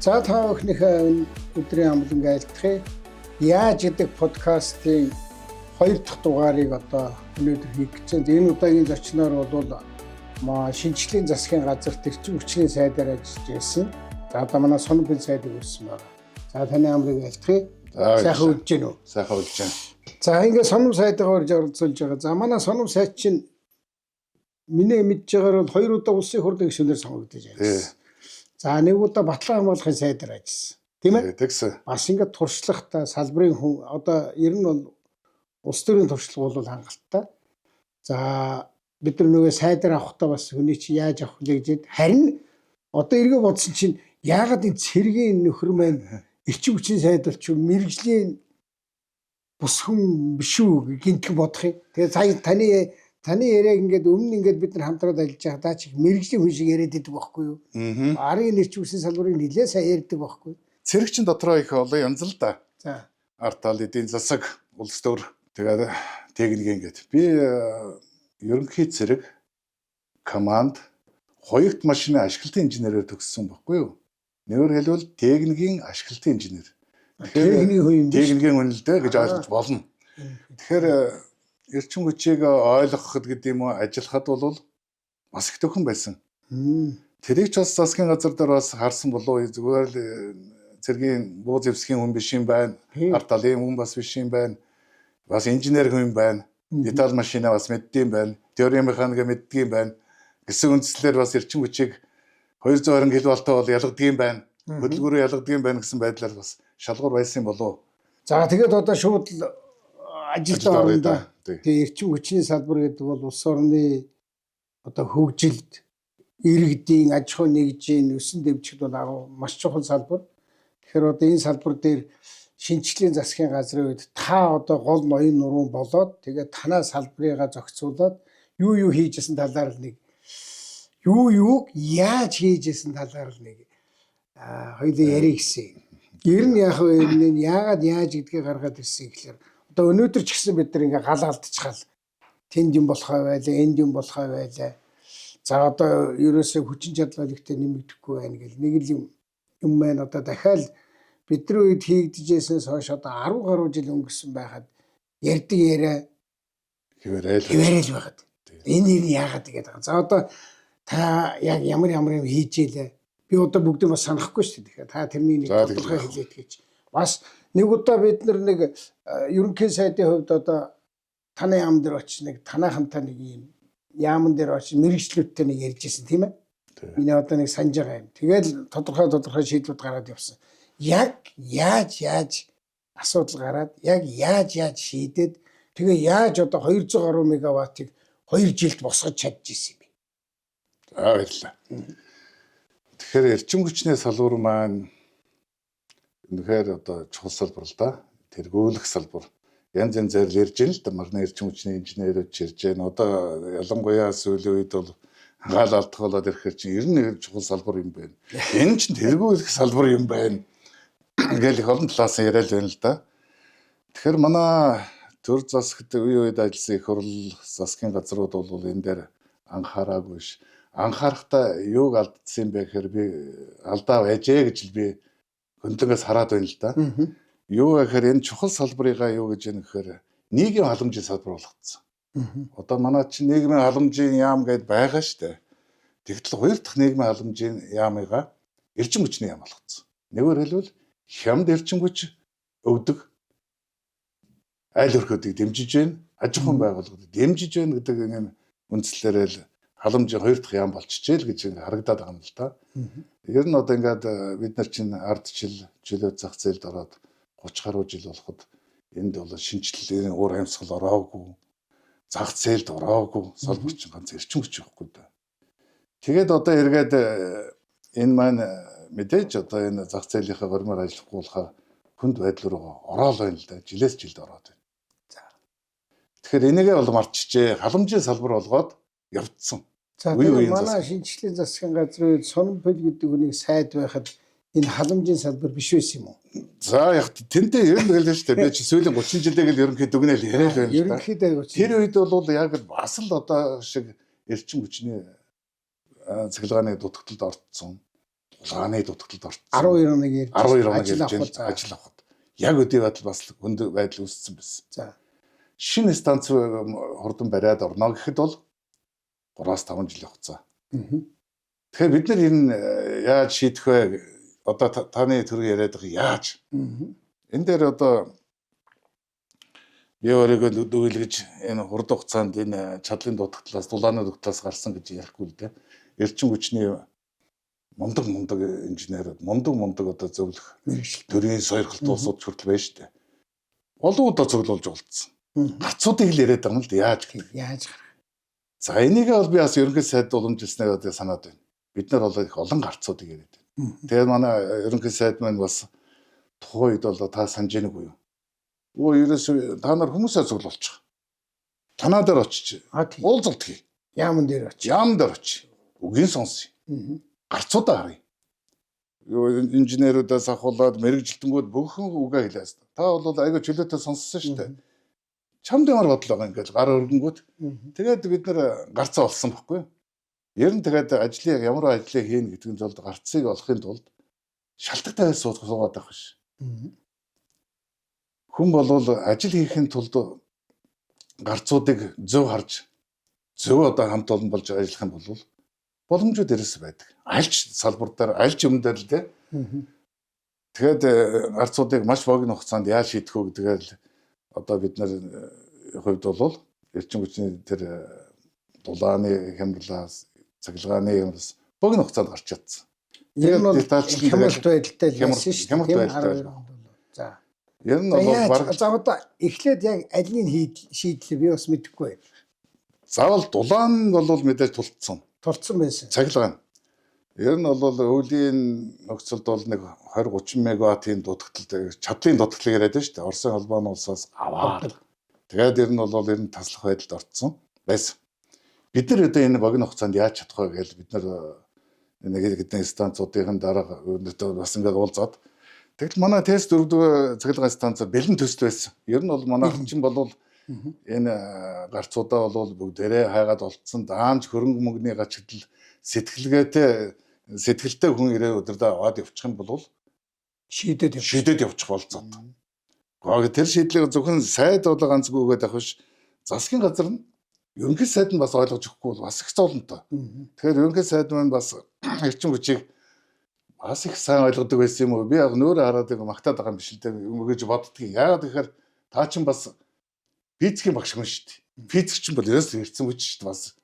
За та бүхнийхээ өдрийн амлан айлтгая. Яаж гэдэг подкастын 2 дахь дугаарыг одоо өнөөдөр хийх гэж байна. Энэ удаагийн зочноор бол шинжлэлийн засгийн газар эрчим хүчний сайдаар ажиллаж байсан. За одоо манай Сонбын сайдыг үүссэн байна. За таны амлыг айлтгая. Сайхан үдж гэнэ үү? Сайхан үдж байна. За ингээд Соном сайдгаа орж оролцуулж байгаа. За манай Соном сайд чинь миний мэдж байгаагаар бол 2 удаа улсын хурлын гишүүнээр сонгогдож байна. За нэг удаа Батлан хамгаалахын сайдаар ажилласан. Тийм ээ? Тэгсэн. Бас ингээд туршлагатай салбарын хүн одоо ер нь бол улс төрийн туршлага бол хангалттай. За бид нар нөгөө сайдаар авахдаа бас хүний чи яаж авах вэ гэж харин одоо эргээ бодсон чинь яагаад энэ цэргийн нөхөр маань эрчим хүчний сайд бол чи мэрэгжлийн бус хүн биш үү гинтг бодох юм. Тэгээ сая таны яриаг ингээд өмнө ингээд бид нар хамтраад ажиллаж байгаа даа чи мэрэгжлийн хүн шиг яриад идэг байхгүй юу? Арын эрчим хүчний салбарыг нэлээд сайн ярьдаг байхгүй юу? Цэрэгчин дотроо их олон янз л да. За. Артал эдийн засаг, улс төр тэгээд техникийн гээд. Би ерөнхий цэрэг команд хоёрт машины ашиглалтын инженерээр төгссөн байхгүй юу? Нэгээр хэлбэл техникийн ашиглалтын инженер. Техникийн хүн л дээ гэж ойлгож болно. Тэгэхээр эрчим хүчийг ойлгоход гэдэг юм уу ажиллахад бол бас их төхөн байсан. Тэрийг ч бас засгийн газар дээр бас харсан болов зүгээр л цэргийн буу зэвсгийн хүн биш юм байна. Арталын хүн бас биш юм байна. Бас инженер хүн байна. Деталь машина бас мэддэм байна. Теори механик мэддэг юм байна. Гэсэн үндслээр бас эрчим хүчийг 220 кВт-тай бол ялгадаг юм байна. Хөдөлгөөрөө ялгадаг юм байна гэсэн байдлаар бас шалгуур байсан болов. За тэгээд одоо шууд ажилд орно. Тэгээ эрчим хүчний салбар гэдэг бол улс орны одоо хөгжилд иргэдийн аж ахуй нэгжийн өсөн дэвжихд бол маш чухал салбар. Тэгэхээр одоо энэ салбар дээр шинжлэлийн засгийн газрын үед та одоо гол ноён нуруунд болоод тэгээд танаа салбарыгаа зохицуулаад юу хийжсэн талаар нэг юуг яаж хийжсэн талаар нэг хоёулаа ярих гэсэн. Ер нь яагаад яаж гэдгийг гаргаад ирсэн гэхээр одоо өнөөдөр ч гэсэн бид нар ингээ гал алдчихал тэнд юм болохоо байлаа, энд юм болохоо байлаа. За одоо ерөөсөө хүчин чадлаа ихтэй нэмэгдэхгүй байна гэл нэг л юм байна. Одоо дахиад бидний үед хийгдэжсэнээс хойш одоо 10 гаруй жил өнгөрсөн байхад ярддаг яриа хിവэрэл байгаад. Энэ нэр яагаад тэгээд байгаа. За одоо та яг ямар юм хийж ийлээ. Би одоо бүгдийг бас санахгүй шүү дээ. Тэгэхээр та тэрний нэг тодорхой хэлээд гэж. Бас нэг удаа бид нэг ерөнхий сайдын хувьд одоо таны яам дээр очиж нэг танаахантай нэг юм яамн дээр очиж мэрэгчлүүдтэй нэг ярьжсэн тийм ээ. Миний одоо нэг санаж байгаа юм. Тэгээд тодорхой шийдлүүд гараад явсан. Яг яаж асуудал гараад яг яаж шийдээд тэгээ яаж одоо 200 гаруй мегаваттыг 2 жилд босгож чадчихсан юм бэ? Баярлалаа. Тэгэхээр эрчим хүчний салбар маань үнэхээр одоо чухал салбар л да. Тэргүүлэх салбар. Янз янзаар ярьж байна л да. Марны эрчим хүчний инженерүүд ярьж байна. Одоо ялангуяа сүүлийн үед бол гал алдах болоод ирэхээр чинь ер нь чухал салбар юм байна. Энэ чинь тэргүүлэх салбар юм байна. Ингээл их олон талаас нь яриад байна л да. Тэгэхээр манай төр засагт үед ажилласан их хурл засгийн газрууд бол энэ дээр анхаараагүй ш. Анхаарахтаа юуг алдсан бэ гэхээр би алдаа байжээ гэж л би хөндлөнгөөс хараад байна л да. Юу гэхээр энэ чухал салбарыгаа юу гэж яах гэхээр нийгмийн халамжийн салбар болгоцсон. Одоо манай чинь нийгмийн халамжийн яам гэдээ байгаа штэ. Тэгтэл хоёр дахь нийгмийн халамжийн яамыгаа эрчим хүчний яам болгоцсон. Нэгээр хэлбэл хямд эрчим хүч өгдөг айл өрхөдийг дэмжиж байна. Аж ахуйн байгууллагууд дэмжиж байна гэдэг энэ үндслээрээ л халамжийн хоёр дахь яам болчихжээ л гэж харагдаад байгаа юм л да. Ер нь одоо ингээд бид нар чинь ардчил чөлөө зах зээлд ороод 30 гаруй жил болоход энд бол шинжилгээний уур амьсгал ороогүй, зах зээлд ороогүй, салбар чинь ганц эрчим хүч байхгүй да. Тэгээд одоо эргээд энэ маань мэдээж одоо энэ зах зээлийнхаа гормоор ажиллахгүй болохоор хүнд байдал руу ороод байна л да. Жилээс жилд ороод байна. За. Тэгэхээр энийгээ бол мартчихжээ. Халамжийн салбар болгоод явцсан. За тэгээд манай шинжлэлийн засгийн газрын Сонбол гэдэг үнийг сайд байхад энэ халамжийн салбар биш байсан юм уу? За яг тэнтэй ер нь хэлсэн шүү дээ. Би чи сүүлийн 30 жилээ л ерөнхийдөө дүгнэл яриад байна л да. Ерөнхийдөө тэр үед бол яг бас л одоо шиг эрчим хүчний цахилгааны дутагдлалд орцсон. Улааны дутагдлалд орсон. 12 хоног ярьж 12 хоног ярьж ажил авахд яг өдөө байдал бас хүнд байдал үүссэн байсан. За. Шинэ станц хурдан бариад орно гэхэд бол 3-5 жилийн хугацаа. Тэгэхээр бид нар энэ яаж шийдэх вэ? Одоо таны төр яриад байгаа яаж? Энэ дээр одоо би өөрийгөө дүүлгэж энэ хурд хугацаанд энэ чадлын дутагдлаас, дулааны дутагдлаас гарсан гэж ярихгүй л дээ. Эрчим хүчний мундаг инженерүүд, мундаг одоо зөвлөх төрийн сойрхолт улсууд хүртэл байна шүү дээ. Олон удаа цуглуулж болцсон. Гарцуудыг л яриад байгаа юм л да. Яаж гэх. Яаж гарах. За энийг бол би бас ерөнхий сайд уламжилснаа одоо санаад байна. Бид нар бол их олон гарцуудыг яриад байна. Тэгээд манай ерөнхий сайд маань бас тухайн үед бол та санаж байгааг юу? Өө ерөөсөө та нар хүмүүсээ цуглуулчих. Танаа дээр очиж. Уулзалт хий. Яамн дээр очиж. Яамн дээр очиж. Үгийн сонсъё. Гарцуудаа харъя. Юу инженерүүдээс ахуулаад мэрэгжилтэнгүүд бүхэн үгээ хэлээс. Та бол айгаа чөлөөтэй сонссон шүү дээ. Чамд ямар бодол байгаа ингээл гар өргөнгүүд. Тэгээд бид нар гарцаа олсон байхгүй. Ер нь тэгээд ажлыг ямар ажлыг хийнэ гэдэг нь зөвлөд гарцыг олохын тулд шалтгатай байсан суугаад байх биш. Хүн болвол ажил хийхин тулд гарцуудыг зөв харж зөв одоо хамт олон болж ажиллах юм бол боломжууд дээрээс байдаг. Альч салбар дээр, альч юм дээр л дээ. Тэгээд гарцуудыг маш богино хугацаанд яаж шийдэх вэ гэдгээр л одоо бид нар хувьд бол эрчим хүчний тэр дулааны хямралаас, цахилгааны хямралаас богино хугацаанд гарч чадсан. Яг нь хямралт байдалтай л байсан шүү дээ. За. Ер нь бол баг за одоо эхлээд яг алийг шийдлээ би бас мэдэхгүй байна. Заавал дулаан бол мэдээж тулцсан байсан. Цахилгаан. Ер нь бол өвлийн нөхцөлд бол нэг 20-30 мегаваттын дутагдал чадлын дутагдлыг яриад байна шүү дээ. Оросын холбооны улсаас аваад. Тэгээд ер нь бол ер нь таслах байдалд орцсон байсан. Бид нар одоо энэ богино хугацаанд яаж чадах вэ гэж бид нар нэг хэдэн станцуудын дараа өнөөдөр бас ингээд уулзаад тэгэл манай тест 4-р цахилгаан станцаар бэлэн төсөл байсан. Ер нь бол манайх чинь бол энэ гарцуудаа бол бүгдээрээ хайгаад олцсон даамж хөрөнгө мөнгөний гачигдал сэтгэлтэй хүн ирээ өдөрдөө аваад явчих юм бол шийдэд явчих болцоод. Гэхдээ тэр шийдлийг зөвхөн сайд бол ганцгүй өгöd авах биш. Засгийн газар нь ерөнхий сайд нь бас ойлгож өгөхгүй бол бас их зовлонтой. Тэгэхээр ерөнхий сайд маань бас эрчим хүчийг бас их сайн ойлгодог байсан юм уу? Би яг нөөрэ хараад магтаад байгаа юм биш л дээ гэж боддгийг. Яагаад гэхээр та чинь бас физикийн багш хүн шүү дээ. Физик чинь бол ерөөсөө эрчим хүч шүү дээ бас.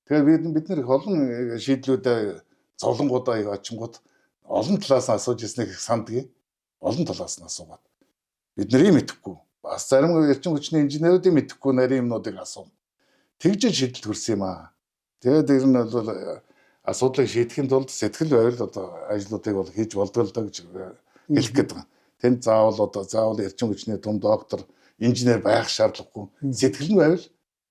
Тэгэхээр бид нар их олон шийдлүүдээ зовлонгуудаа очингууд олон талаас нь асууж ирснийг их сандгийг. Олон талаас нь асуугаад. Бид нарыг мэдэхгүй. Бас зарим эрчим хүчний инженеруудыг мэдэхгүй нарийн юмнуудыг асуув. Тэгж шийдэлд хүрсэн юм аа. Тэгээд ер нь бол асуудлыг шийдэхин тулд сэтгэл байвал одоо ажлуудыг бол хийж болдог л доо гэж хэлэх гээд байгаа. Тэнд заавал эрчим хүчний том доктор, инженер байх шаардлагагүй. Сэтгэл нь байвал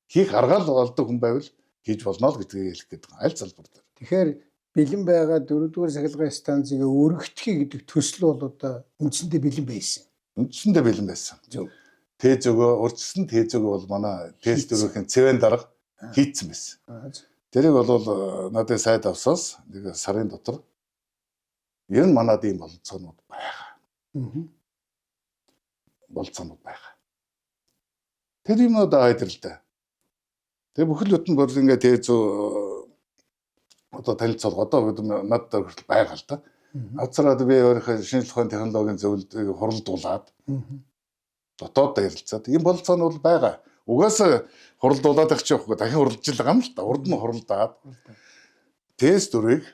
хийх арга л олдог хүн байвал хийж болно л гэдгийг хэлэх гээд байгаа. Аль залбар дээр. Тэгэхээр бэлэн байгаа 4-р цахилгаан станцыг өргөтгөхий гэдэг төсөл бол одоо үндсэндээ бэлэн байсан. Үндсэндээ бэлэн байсан. Зөв. Тез өгөө урьдчилсан тез өгөө бол манай тест өргөхийн цэвэн дарга хийцэн байсан. Тэрийг бол надад сайд авсаас нэг сарын дотор ер нь манад ийм болцоонууд байгаа. Болцоонууд байгаа. Тэр юмнууд айдрлаа. Тэгээ бүхэл бүтэн бүр ингээд тез одоо танилцал одоо надад хүртэл байгаа л да. Ацраад би өөрийнхөө шинжлэх ухааны технологийн зөвлөлтийг хуралдуулаад дотоод ярилцаад ийм болцоонууд байгаа. Угаасаа хуралдуулаад их ч явахгүй дахин хуралдаж байгаа юм л та. Урд нь хуралдаад тест дүрийг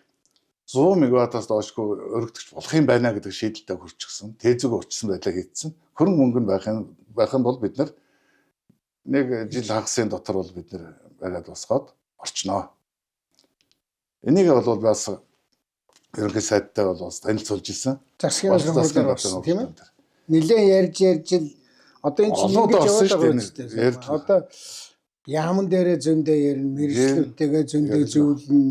100 мегаваттаас доошгүй өргөдөгч болох юм байна гэдэг шийдэлтэй хүрчихсэн. Тезэг өчсөн байлаа хийцэн. Хөрөнгө мөнгө байх юм бол бид нар нэг жил хагасын дотор бол бид нар бариад босгоод орчноо. Энийг бол бас ерөнхий сайдтай бол бас танилцуулж ирсэн. Засгийн газрын болсон тийм ээ. Нилээн ярьж л одоо энэ чинь ингэж яваад байгаа. Одоо яамн дээрээ зөндөө ярина, мэргэжлүүдтэйгээ зөндөө зөвлөн.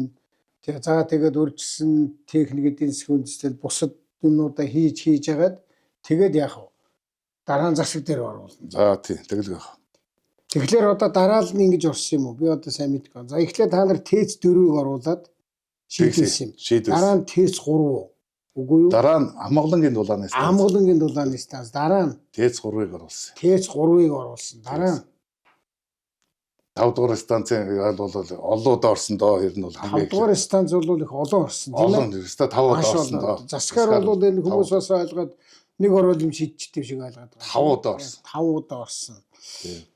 Тэгээд үржсэн техникийн сүнстэл бусад юмнуудаа хийж яагаад тэгээд яах вэ? Дараа нь засаг дээр оруулна. За тий, тэгэл яах. Тэгэхээр одоо дараа л нь ингэж орсон юм уу? Би одоо сайн мэдгүй. За эхлээд та нар ТЭЦ 4-ийг оруулаад шийдсэн юм. Дараа нь ТЭЦ 3 үгүй юу? Дараа нь амгалангийн дулааны станц. Амгалангийн дулааны станц. Дараа нь ТЭЦ 3-ыг оруулсан. ТЭЦ 3-ыг оруулсан. Дараа нь 5 дугаар станцын бол олоод орсон доо ер нь бол хамгийн 5 дугаар станц бол их олон орсон тийм ээ. Олон өстой 5 удаа орсон доо. Засгаар бол энэ хүмүүс бас ойлгоод нэг оруулам шийдчихтэй шиг ойлгоод 5 удаа орсон. 5 удаа орсон.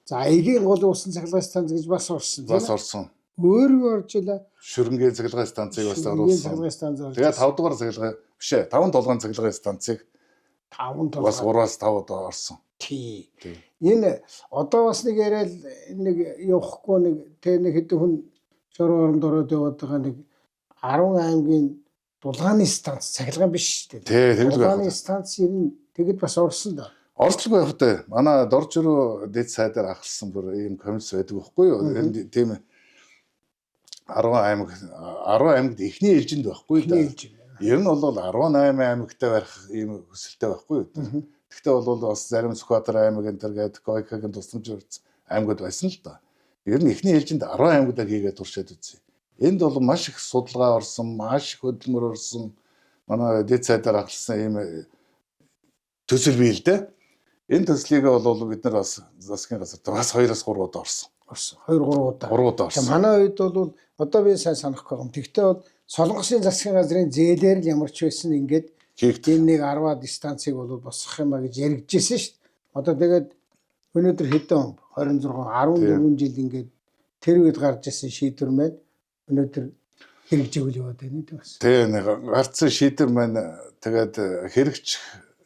За эгийн гол усан цахилгаан станц гэж бас орсон тийм ээ. Бас орсон. Өөрөө орж илаа. Шүрэнгийн цахилгаан станцыг бас оруулсан. Тэгээд 5 дугаар цахилгаан биш ээ 5 толгойн цахилгаан станцыг 5 толгой бас 3-аас 5 удаа орсон. Тий. Энэ одоо бас нэг яриад нэг явахгүй нэг нэг хэдэн хүн шорооронд ороод яваад байгаа нэг 10 аймгийн дулааны станц цахилгаан биш шүү дээ. Тий, тэгэл байх. Дулааны станц ер нь тэгэд бас орсон да. Орчлгүй байх үү? Манай Доржруу дэд сайдаар ахалсан бүр ийм комисс байдаг байхгүй юу? Тийм 10 аймагт эхний ээлжинд байхгүй да. Ер нь бол 18 аймагтай байх ийм хүсэлтэй байхгүй юу? Гэхдээ бол бас зарим Сүхбаатар аймаг энэ төр гэдэг Гойкагийн тусламж өрц аймагуд байсан л да. Ер нь эхний ээлжинд 10 аймагтаа хийгээд туршаад үзье. Энд бол маш их судалгаа орсон, маш их хөдөлмөр орсон. Манай дэд сайдаар ахалсан ийм төсөл бий л дээ. Энэ төслийг бол бид нар бас засгийн газар бас 2-3 удаа орсон. 2-3 удаа. 3 удаа орсон. Манай үед бол одоо би сайн санахгүй юм. Тэгвэл бол Солонгосын засгийн газрын зээлээр л ямар ч байсан ингээд энэ нэг 10-аад станцыг бол босгох юм а гэж яригдчихсэн шүү дээ. Одоо тэгээд өнөөдөр хэдэн 26 14 жил ингээд тэр үед гарч ирсэн шийдвэр маань өнөөдөр хэрэгжээл яваад байна тийм бас. Тэгээ нэг гарцсан шийдвэр маань тэгээд хэрэгч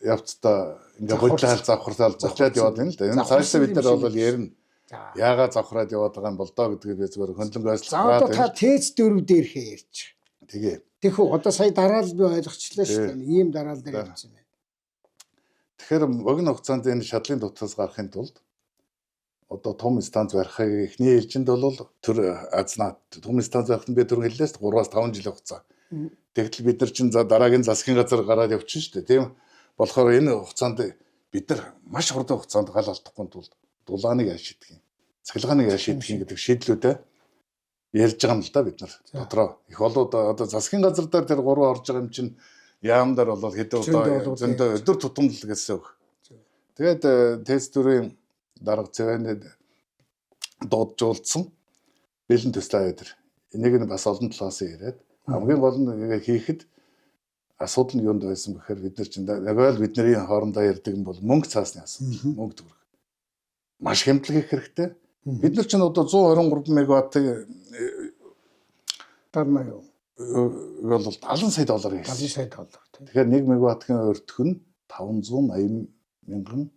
явцдаа ингээ бодлол завхарлал зочлоод яваад байна л да. Энэ цаашдаа бид нар бол ярина. Яагаад завхраад яваад байгаа юм бол доо гэдгийг би зөвхөн хөндлөн ойслох. За одоо та ТЭЦ 4 дээрхээ ярьж. Тэгээ. Тэгэхүү одоо сая дараал би ойлгочлаа шүү дээ. Ийм дараал дээр ярьсан байна. Тэгэхээр богино хугацаанд энэ шатлын дутаас гарахын тулд одоо том станц барихыг эхний ээлжинд бол төр азнаа том станц барихад би түрүү хэллээс 3-аас 5 жилийн хугацаа. Тэгтэл бид нар чинь дараагийн засгийн газар гараад явчихна шүү дээ. Тийм болохоор энэ хугацаанд бид нар маш хурдан хугацаанд гал алдахгүй тулд дулааныг ашигладаг юм. Цахилгааныг ашигладаг гэдэг шийдлүүдээ ярьж байгаа юм л да бид нар дотроо их болоод одоо засгийн газар дээр тэр 3 орж байгаа юм чинь яамдаар бол хэдэн удаа зөндөө өдөр тутамдал гэсэн үг. Тэгээд ТЭЦ 4-ийн дарга цэвэнд дуудажуулсан бэлэн төсөл аваад. Энийг нь бас олон талаас яриад хамгийн гол нь хийхэд асуудал нь юунд байсан бэхээр бид нар чинь яг л бидний хоорондоо ярьдаг юм бол мөнгө цаасны асуудал, мөнгө төгрөг. Маш хямдлаг их хэрэгтэй. Бид нар чинь одоо 123 мегаваттыг дарна юу? Бол 70 сая доллар хийсэн. 70 сая доллар тийм. Тэгэхээр 1 мегаваттын өртөх нь 580 мянган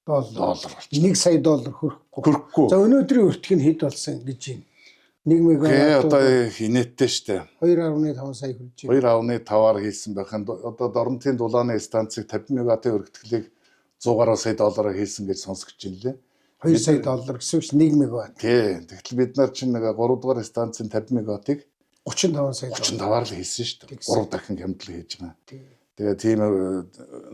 доллар болчих. 1 сая доллар хүрэхгүй. За өнөөдрийн өртөх нь хэд болсон гэж байна? 1 мегаватт одоо инээдтэй штэ. 2.5 сая хүрч байна. 2.5-аар хийсэн байх нь одоо Дорнотын дулааны станцыг 50 мегаваттын өргөтгөлийг 100 гаруй сая доллараар хийсэн гэж сонсгож байна лээ. 2 сая доллар гэсэн чинь 1 мегаватт. Тий. Тэгтэл бид нар чинь нэг 3 дугаар станцын 50 мегаваттыг 35 сая 35-аар л хийсэн шүү дээ. 3 дахин хямдлал хийж байгаа. Тэгээ тийм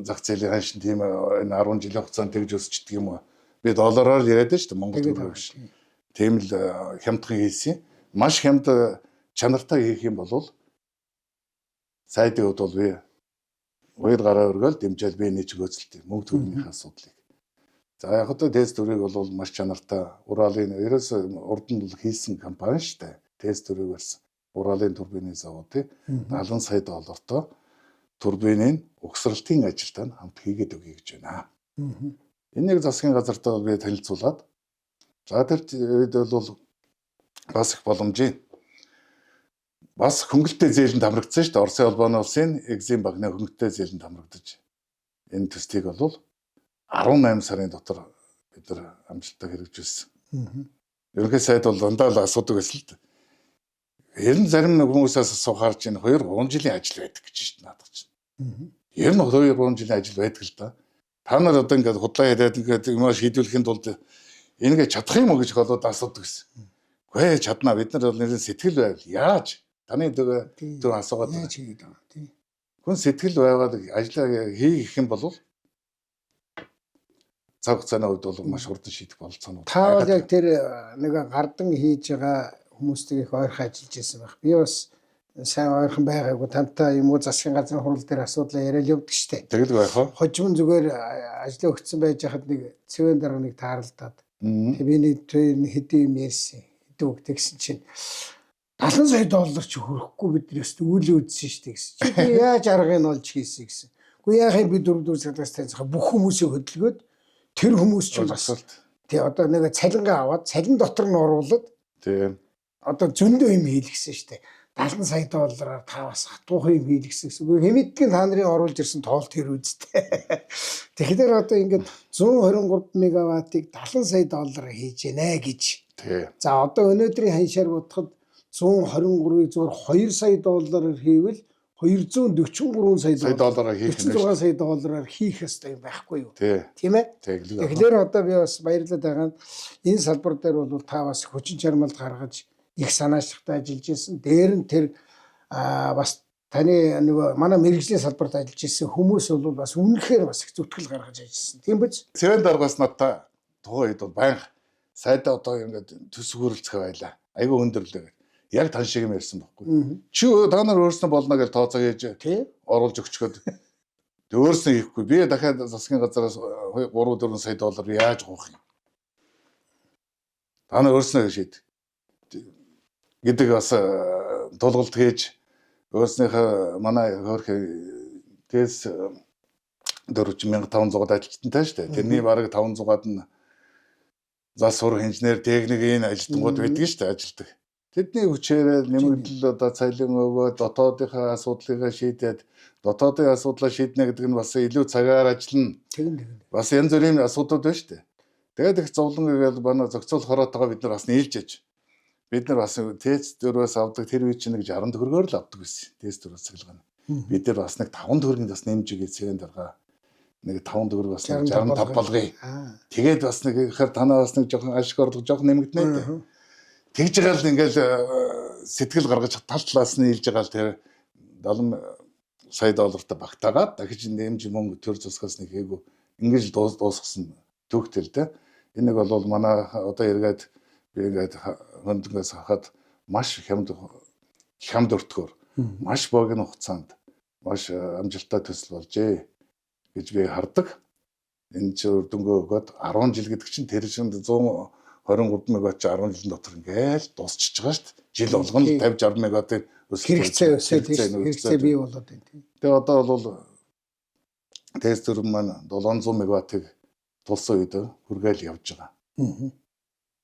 зах зээлийн ханшин тийм энэ 10 жилийн хугацаанд тэгж өсчдөг юм уу? Би доллараар яриад байна шүү дээ. Монгол төгрөг биш. Тийм л хямдхан хийсэн. Маш хямд чанартай хийх юм бол сайдын хувьд бол би 2 гараа өргөөл дэмжээл би нэг чигөөцөлтэй мөнгө төгрөгийн асуудлыг. За яг одоо ТЭЦ 4-ийг бол маш чанартай Уралын ерөөс урд нь бол хийсэн компани шүү дээ. ТЭЦ 4-ийг барьсан. Уралын турбины завод 70 сая доллартай турбинын угсралтын ажилтаа хамт хийгээд өгье гэж байна. Энийг засгийн газартаа би танилцуулаад за тэр үед бол бас их боломжийн бас хөнгөлтэй зээлэнд хамрагдсан шүү дээ. Оросын холбооны улсын Экзим банкны хөнгөлтэй зээлэнд хамрагдаж энэ төслийг бол 18 сарын дотор бид нар амжилттай хэрэгжүүлсэн. Ерөнхий сайд бол дандаа л асуудаг байсан л дээ. Ер нь зарим хүмүүсээс асуухаарч энэ 2-3 жилийн ажил байдаг гэж шүү дээ надад чинь. Ер нь 2-3 жилийн ажил байдаг л да. Та нар одоо ингээд худлаа яриад ингээд юм шийдвэрлэхийн тулд энэгээ чадах юм уу гэж болоод асуудаг гэсэн. Үгүй чадна бид нар бол нэрэн сэтгэл байвал яаж таны тэр асуугаад яаж хийгээд байгаа тийм. Хүн сэтгэл байгаад ажиллаа хийх юм бол цаг хугацааны хувьд бол маш хурдан шийдэх болцоо. Та бол яг тэр нэг гардан хийж байгаа хүмүүстэй их ойрхон ажиллаж байсан байх. Би бас сайн ойрхон байгаагүй тантай юм уу засгийн газрын хурал дээр асуудал яриад явдаг штэ. Тэгэл байх уу? Хожим зүгээр ажлаа өгсөн байж хахад нэг цэвэн дараа нэг тааралдаад. Тэг би нэг хэдийн юм ярьсан. Хэдэн үг тэгсэн чинь $70 сая ч хөрөхгүй бид нэст үйл үүдсэн штэ гэсэн. Чи яаж аргыг нь олж хийсэн гэсэн. Гэхдээ яахын би 4 цагаас таньцах бүх хүмүүсийг хөдөлгөөд тэр хүмүүс ч бас тий одоо нэг цалингаа аваад цалин дотор нь оруулаад тийм одоо зөндөө юм хийлгсэн штэ. $70 сая та бас хатуухан юм хийлгсэн гэсэн. Үгүй хэмэдгийн та нарын оруулж ирсэн тоол тэр үстэй. Тэгэхээр одоо ингээд 123 мегаваттыг $70 сая хийж гинэ гэж. тий. За одоо өнөөдрийн ханшаар бодоход 123-ыг зөвхөн $2 сая хийвэл $243 сая $100 хийх юм $46 сая хийх ёстой юм байхгүй юу? тий. Тийм ээ. Тэглэг. Тэгэхээр одоо би бас баярлалаа байгаа нь энэ салбар дээр бол та бас хүчин чармайлт гаргаж их санаачлагтай ажиллаж ирсэн. Дээр нь тэр бас таны нөгөө манай мэрэгжлийн салбарт ажиллаж ирсэн хүмүүс бол бас үнэхээр бас их зүтгэл гаргаж ажилласан. Тийм биз? Цэвэн даргаас надаа тухайн үед бол байнга сайдаа одоо ингээд төс хөрөлцөх байлаа. Айгүй өндөрлөө. Яг тань шиг юм ярьсан байхгүй. Чи та нар өөрснөө болно гэж тооцоо хийж оруулж өгчгөөд өөрснөө хийхгүй. Би дахиад засгийн газараас $3-4 сая яаж гоох юм? Та нар өөрснөө шийд гэдэг бас тулгалт хийж өөрснийхөө манай хөөрх тэс 4500-ад ажилтнтай шүү дээ. Тэрний бараг 500-аад нь зас сурах инженер, техникийн ажилтнууд байдаг шүү дээ, ажилтдаг. Тэдний хүчээр нэмэгдэл одоо цалин өгөө дотоодынхаа асуудлыг шийдээд дотоодын асуудлаа шийднэ гэдэг нь бас илүү цагаар ажиллана. Бас янз бүрийн асуудлууд байна шүү дээ. Тэгээд их зовлон гэвэл манай зохицуул хороотойгоо бид нар бас нийлж аж. Бид нар бас тест дөрвөөс авдаг тэр үе чинь нэг 60 төгрөгөөр л авдаг байсан. Тест дөрвөөс цэглэгээ. Бид нар бас нэг 5 төгрөгийн бас нэмж игээд цэвэн дарга нэг 5 төгрөг бас 65 болгоё. Тэгээд бас нэг ихэр танаа бас нэг жоохон ашиг орлого жоохон нэмэгдэнэ дээ. Тэгж байгаа л ингээл сэтгэл гаргаж тал талаас нь илж байгаа л тэр $70 сая багтаагаад дахиж нэмж мөнгө төр засгаас нэг хээгүү ингэж дуусгасан төгтөл дээ. Энэ нэг бол манай одоо эргээд би ингээд хөндлөнгөөс хахад маш хямд өртгөөр маш богино хугацаанд маш амжилттай төсөл болжээ гэж би хардаг. Энэ ч өрдөнгөө өгөөд 10 жил гэдэг чинь тэр чинь 123 мегаватт 10 жилийн дотор ингээл дуусчихж байгаа шүү дээ. Жил болгоно 50-60 мегаваттыг хэрэгцээ бий болоод байна тийм. Тэгээ одоо бол тест дөрөв маань 700 мегаваттыг тулсан үед хүргээл явж байгаа.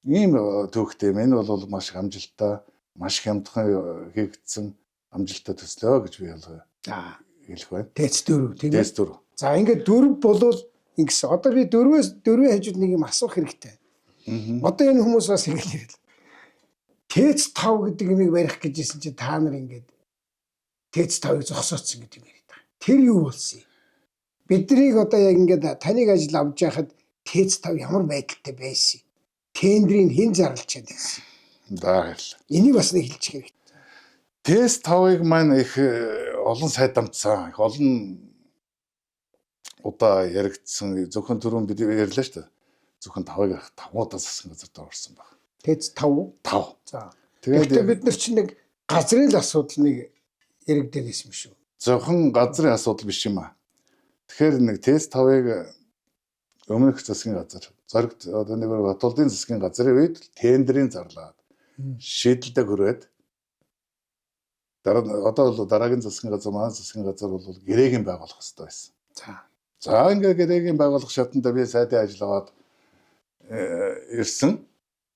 Ийм төвхтэй юм. Энэ бол маш амжилттай, маш хямдхан хийгдсэн амжилттай төслөө гэж би хэлэх байна. Тест дөрөв тийм ээ. Тест дөрөв. За ингээд дөрөв болвол ингэсэн. Одоо би дөрвийн хажууд нэг юм асуух хэрэгтэй. Одоо энэ хүмүүс бас ингэ хэлээ. Тэц 5 гэдэг юмыг барих гэжсэн чинь та нар ингээд Тэц 5-ыг зогсооцсон гэдэг юм яриад байгаа. Тэр юу болсон юм? Биднийг одоо яг ингээд таныг ажил авч яхад Тэц 5 ямар байдалтай байсан? Тендерийг хэн зарлчаад байсан? За баярлалаа. Энийг бас нэг хэлчих хэрэгтэй. Тэц 5-ыг маань их олон сайдамтсан, их олон удаа яригдсан. Зөвхөн түрүүн бид ярьлаа шүү дээ. Зөвхөн 5-ыг 5-удаа засгийн газарт орсон баг. Тэц 5. За. Тэгээд бид нар чинь нэг газрын л асуудал нэг яригдээд байсан юм шүү. Зөвхөн газрын асуудал биш юм аа. Тэгэхээр нэг Тэц 5-ыг өмнөх засгийн газар зоригт одоо нэг Батулдын засгийн газрын үед тендерийн зарлаад шийдэлдээ хүрээд одоо бол дараагийн засгийн газар маань засгийн газар бол гэрээгийн байгуулах хэрэгтэй байсан. За ингээ гэрээгийн байгуулах шатанда би сайдын ажил аваад ирсэн.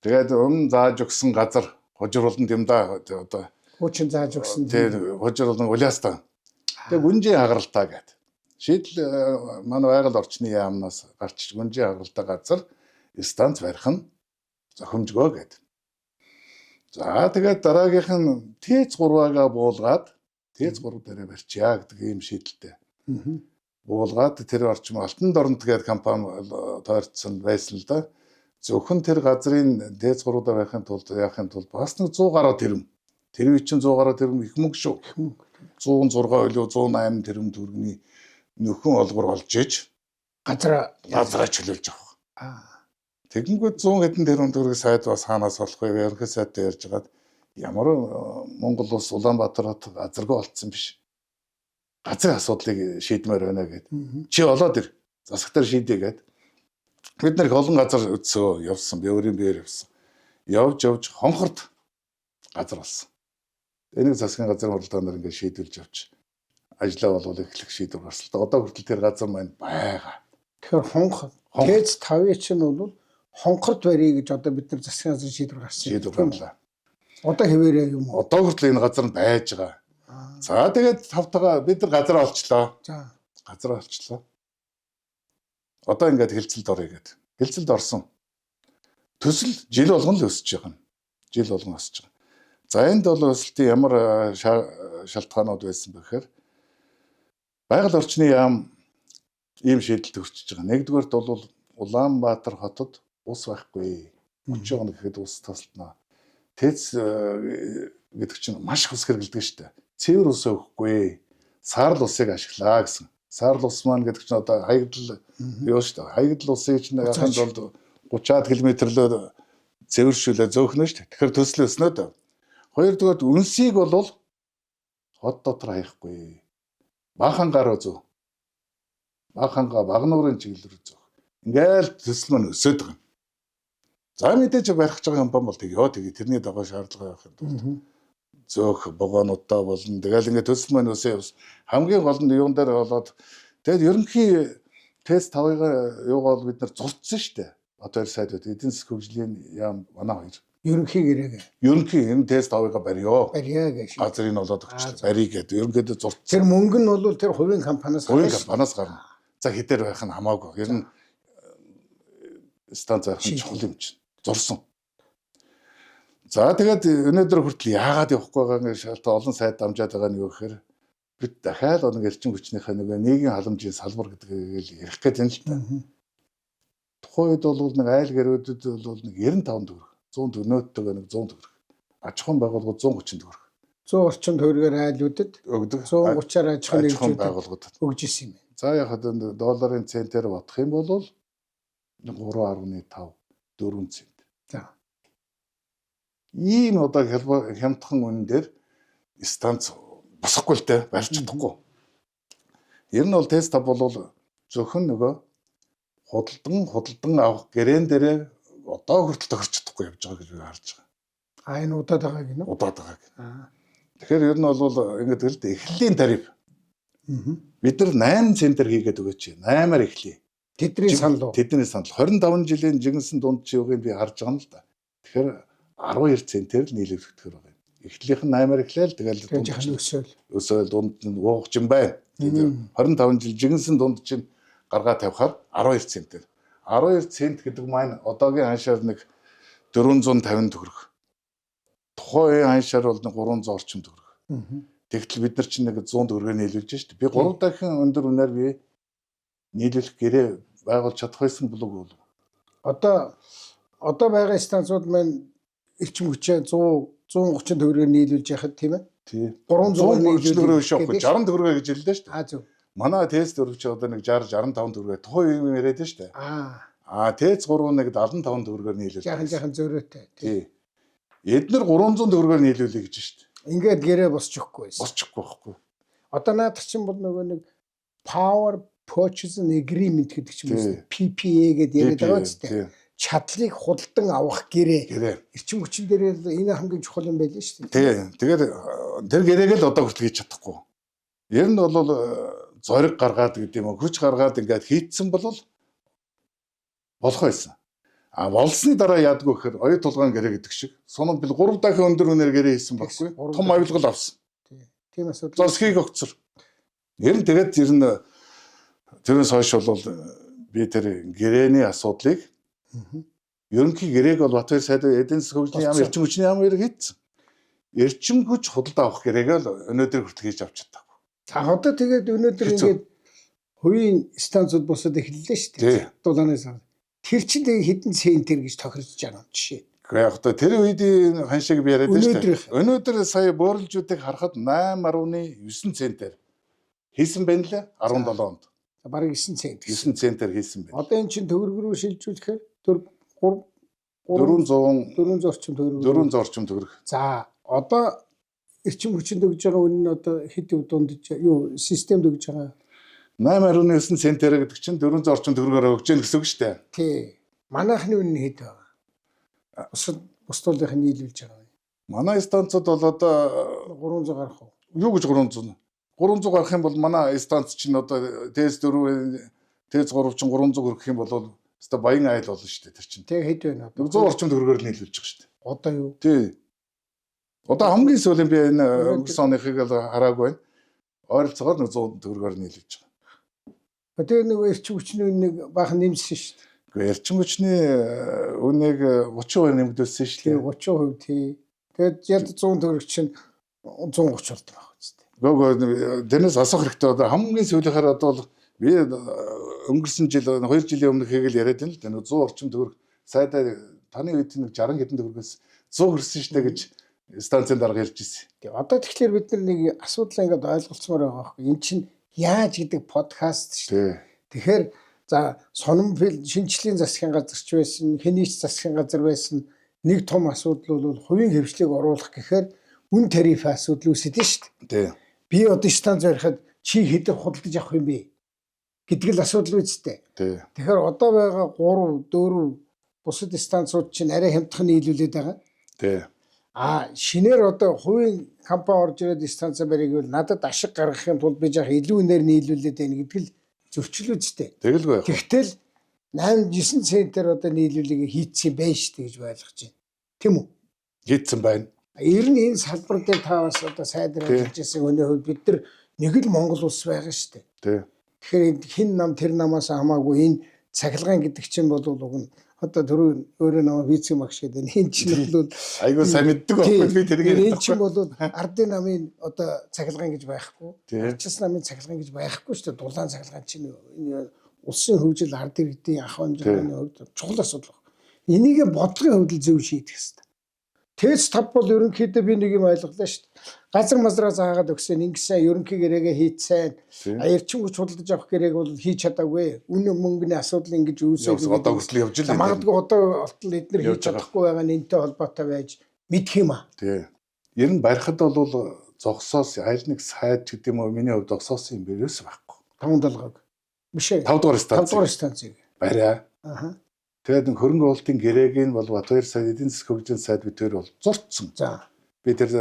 Тэгээд өмнө зааж өгсөн газар хожрууланд юм да одоо хуучин зааж өгсөн. Тэгээд хожруулан Улаастан. Тэгээд гүнжийн хагаралтай гэдэг. Шийдэл манай байгаль орчны яамнаас гарч гүнжийн хагаралтай газар станц барих нь зохимжгөө гэдэг. За тэгээд дараагийнх нь Тэц 3-аагаа буулгаад Тэц 3 дээрээ барьчаа гэдэг ийм шийдэлтэй. Буулгаад тэр орчим Алтан дорнод гэдэг компани тойрцсон байсан л да. Зөвхөн тэр газрын Тэц 3-аар байхын тулд яахын тулд бас нэг 100 гаруй тэрэм. Тэр үе чинь 100 гаруй тэрэм их мөнгө шүү. 106 илүү 108 тэрэм төгрөгийн нөхөн олгор олж иж газраа чөлөөлж авах. Тэгэнгүүт 100 хэдэн тэрэм төгрөгийг сайд бас хаанаас олох вэ? Ерөнхий сайдтай ярьж хагаад ямар Монгол улс Улаанбаатар хот газаргүй болцсон биш. Газрын асуудлыг шийдмээр байна гэд. Чи олоод ир. Засагтар шийдээ гэд. Бид нар их олон газар өтсөө явсан. Би өөрийн биеэр явсан. Явж хонхорд газар болсон. Энийг засгийн газрын хуралдаанаар ингээд шийдүүлж явж ажлаа болвол эхлэх шийдвэр гарсалтай. Одоо хүртэл тэр газар маань байгаа. Тэгэхээр хонхор ТЭЦ 5-ыг чинь бол хонхорд барья гэж одоо бид нар засгийн газрын шийдвэр гаргасан. Шийдвэр гарлаа. Одоо хэвээрээ юм уу? Одоо хүртэл энэ газар нь байж байгаа. За тэгээд тавтагаа бид нар газар олчлоо. За. Газар олчлоо. Одоо ингээд хилцэлд орё гэдэг. Хилцэлд орсон. Төсөл жил болгон л өсөж байгаа. Жил болгон өсөж байгаа. За энд бол өсөлтийн ямар шалтгаанууд байсан бэ гэхээр байгаль орчны яам ийм шийдэлд хүрчихэж байгаа. Нэгдүгээрт бол Улаанбаатар хотод ус байхгүй. 30 хоног гэхэд ус тасалдана. ТЭЦ гэдэг чинь маш их ус хэрэглэдэг шүү дээ. Цэвэр ус өгөхгүй. Саарл усыг ашиглаа гэсэн. Саарл ус маань гэдэг чинь одоо хаягдл юу шүү дээ. Хаягдл усыг чинь яханд бол 30-аад км-лөө цэвэршүүлээ зөөхнө шүү дээ. Тэгэхээр төсөл өснөө дээ. Хоёрдугаар үнсийг бол хот дотор хаяхгүй. Баахангаар зөө. Баахангаа Багнуурын чиглэлээр зөө. Ингээл төсөл маань өсөд байгаа. За мэдээж барих гэж байгаа юм бол тэгээ тэрний дагуу шаардлага байх юм. Зөөх богоонуудаа болно. Тэгэл ингээд төсөл маань өсөө явс. Хамгийн гол нь юун дээр болоод тэгэл ерөнхий ТЭЦ 5-ыг юугаар бид нар зурцсан шүү дээ. Батбаяр сайдууд эдийн засгийн хөгжлийн яам манай хоёр. Ерөнхий гэрээгээ. Ерөнхий энэ ТЭЦ 5-ыг барьё. Барья гэж. Газрыг нь олоод өгч барья гэдэг. Ерөнхийдөө зурцсан. Тэр мөнгө нь бол тэр хувийн компаниас гарна. За хитээр байх нь хамаагүй. Ер нь станц байх нь чухал юм чинь. Зурсан. За тэгээд өнөөдөр хүртэл яагаад явахгүй байгаа ингэ шалтгаан олон сайд дамжаад байгаа нь юу гэхээр бид дахиад нэг эрчим хүчнийхээ нэг нийгмийн халамжийн салбар гэдгийг ярих гэж байна л да. Тухайн үед бол нэг айл гэрүүдэд бол нэг 95 төгрөг, 100 төгнөөдтэйг нэг 100 төгрөг. Аж ахуйн байгууллагууд 130 төгрөг. 130 төгрөгөөр айлуудад өгдөг. 130-аар аж ахуйн нэгжүүд байгууллагуудад өгж исэн юм. За яхад долларын центээр бодох юм бол 3.5 4 цент. За. Ийм одоо хямдхан үнэн дээр станц босохгүй л дээ барьж чадахгүй. Ер нь бол ТЭЦ 5 бол зөвхөн нөгөө худалдан авах гэрээн дээрээ одоо хүртэл тохирч чадахгүй явж байгаа гэж би харж байгаа. Энэ удаад байгаа гинэ. Удаад байгаа гэх. Тэгэхээр ер нь бол ингэдэг л дээ эхлэлийн тариф. Бид нар 8 центээр хийгээд өгөөч. 8-аар эхлэе. Тэдний санал. 25 жилийн жигнэсэн дунд чи юуг би харж байгаа юм л да. Тэгэхээр 12 центээр л нийлэгдэхэр байгаа юм. Эхлэлийнх нь 8-аар эхлээл тэгэл өсөөл дунд нь уугч юм байна. 25 жил жигнэсэн дунд чинь гаргаа тавихаар 12 центээр. 12 цент гэдэг маань одоогийн ханшаар нэг 450 төгрөг. Тухайн ханшаар бол 300 орчим төгрөг. Тэгтэл бид нар чинь нэг 100 төгрөгөөр нийлүүлж штэ. Би 3 дахин өндөр үнээр би нийлүүлэх гэрээ байгуулж чадах байсан болов уу? Одоо байгаа станцууд маань эрчим хүчээ 130 төгрөгөөр нийлүүлж яхад тийм ээ? Тий. 300 төгрөгөөр шохгүй 60 төгрөгөө гэж хэллээ штэ. Зөв. Манай ТЭЦ 4 чи одоо нэг 60 65 төгрөгөө тухайн юм яриад штэ. ТЭЦ 3 нэг 75 төгрөгөөр нийлүүлж. Яхан зөөрөөтэй. Тий. Эднэр 300 төгрөгөөр нийлүүлээ гэж штэ. Ингээд гэрээ босч өгөхгүй байсан. Босчихгүй байхгүй. Одоо наадах чинь бол нөгөө нэг Power Purchase Agreement гэдэг чинь PPA гэдэг яриад байгаа ч тийм. Чадлыг худалдан авах гэрээ. Эрчим хүчин дээр энэ хамгийн чухал юм байл шүү дээ. Тэгээд тэр гэрээг л одоо хүртэл хийж чадахгүй. Ер нь бол зориг гаргаад гэдэг юм уу, хүч гаргаад ингээд хийцсэн бол болох байсан. Болсны дараа яадгүй гэхээр оюу тулгаан гэрээ гэдэг шиг сунод бил 3 дахин өндөр үнээр гэрээ хийсэн баггүй. Том авилгал авсан. Тийм асуудал. Зурсхийг огцор. Ер нь тэгээд тэрнээс хойш бол би тэр гэрээний асуудлыг ерөнхий гэрээг бол Батбаяр сайд эдийн засгийн хөгжлийн яам эрчим хүчний яам хоёр хийцэн. Эрчим хүч худалдаа авах гэрээг л өнөөдөр хүртэл хийж авч чадаагүй. За одоо тэгээд өнөөдөр ингээд хувийн станцууд босоод эхэллээ шүү дээ. Дулааны сан. Тэр чинь тэгээ хэдэн центр гэж тохирч байгаа юм жишээ. Гэхдээ яг одоо тэр үеийн ханшиг би яриад байна шүү дээ. Өнөөдөр сая бөөрөлжүүдийг харахад 8.9 центр хийсэн байна лээ 17 онд. Бараг 9 цент. 9 центр хийсэн байна. Одоо эн чинь төгрөг рүү шилжүүлэхээр 400 орчим төгрөг. 400 орчим төгрөг. За Одоо эрчим хүчинд өгж байгаа үнэ нь одоо хэд дундаж юу системд өгж байгаа. 8.9 центээр гэдэг чинь 400 орчим төгрөгөөр өгч яах гэсэн үг шүү дээ. Тий. Манайхны үнэ хэд байгаа? Бусдуулынх нь нийлүүлж байгаа. Манай станцууд бол одоо 300 гарах уу? юу гэж 300? 300 гарах юм бол манай станц чинь одоо ТЭС 4, ТЭС 3 чинь 300 хүрэх юм бол өстой баян айл болно шүү дээ тэр чинь. Тэг хэд байна одоо? 100 орчим төгрөгөөр нийлүүлж байгаа шүү дээ. Одоо юу? Тий. Одоо хамгийн сүүлийн би энэ өнгөрсөн оныхыг л хараагүй байна. Ойролцоогоор 100 төгрөгөөр нийлүүлж байгаа. Тэгээ нэг эрчим хүчний үнэг баахан нэмсэн шүү дээ. Гэхдээ эрчим хүчний үнийг 30% нэмэгдүүлсэн шүү Тий дээ. 30% тий. Тэгээд яд 100 төгрөг чинь 130 болдог байх үстэй. Гөө тэрнээс асуух хэрэгтэй одоо хамгийн сүүлийнхаар одоо би өнгөрсөн жил 2 жилийн өмнөхийг л яриад байна л да. 100 орчим төгрөг сайдаа таны үед нэг 60 хэдэн төгрөгөөс 100 хүрсэн шүү дээ гэж станцын дарга ярьж ирсэн. Тэгээ одоо тэгэхээр бид нар нэг асуудал ингээд ойлголцмоор байгаа байхгүй. Энд чинь яаж гэдэг подкаст шүү дээ. Тэгэхээр за сонин шинжлэлийн засгийн газар ч байсан, хэнийч засгийн газар байсан нэг том асуудал бол хувийн хвшлийг оруулах гэхээр үн тариф асуудал үүсэдэж шүү дээ. Би одоо станц барихад чи хэдэн худалдаж авах юм бэ гэдэг л асуудал үүсдэг. Тэгэхээр одоо байгаа 3, 4 бусад станцууд чинь арай хямдхан нийлүүлээд байгаа. Шинээр одоо хувийн компани орж ирээд станц баригвал надад ашиг гаргахын тулд би жаах илүү үнээр нийлүүлээд байна гэдэг л зөрчил үүсдэг. Тэгэлгүй. Тэгтэл 8-9 центээр одоо нийлүүлгийг хийцсэн байж шүү дээ гэж ойлгож байна. Тийм үү? Хийцсэн байна. Ер нь энэ салбар дээр та бас одоо сайдаар ажиллаж байсан хүний хувьд бид нар нэг л Монгол улс байгаа шүү дээ. Тэгэхээр хин нам тэр намаас хамаагүй энэ цахилгаан гэдэг чинь бол уг нь одоо түрүү өөрөө намайг виц юм агш гэдэг. Энэ чинь бол айгуу сайн мэддэг байхгүй би тэрийг ярьдаг. Энэ чинь бол ардын намын одоо цахилгаан гэж байхгүй. Арчис намын цахилгаан гэж байхгүй шүү дээ. Дулаан цахилгаан чинь энэ улсын хөгжил ард иргэдийн ах хонжооны хувьд чухал асуудал байна. Энийг бодлогын хувьд зөв шийдэх хэрэгтэй. ТЭС 5 бол ерөнхийдөө би нэг юм ойлголоо шүү дээ. Газар мазраа заагаад өгсөн ингэсэн ерөнхий гэрээгээ хийцэн. Эрчим хүч худалдаж авах гэрээг бол хийж чадаагүй. Үнэ мөнгөний асуудал ингэж үүсэж одоо хүртэл явж л байна. Магадгүй одоо болтол эдгээр хийж чадахгүй байгаа нь энэтэй холбоотой байж мэдх юм аа. Ер нь барихад бол зогсоос аль нэг сайд гэдэг юм уу миний хувьд зогсоос юм бэрээс байхгүй. 5-7-г. Биш ээ. 5 дугаар станц. 5 дугаар станцыг бариа. Тэгээд хөрөнгө оруулалтын гэрээг нь бол Батбаяр сайд эдийн засгийн хөгжлийн сайд битээр бол зурцсан. За. Би тэр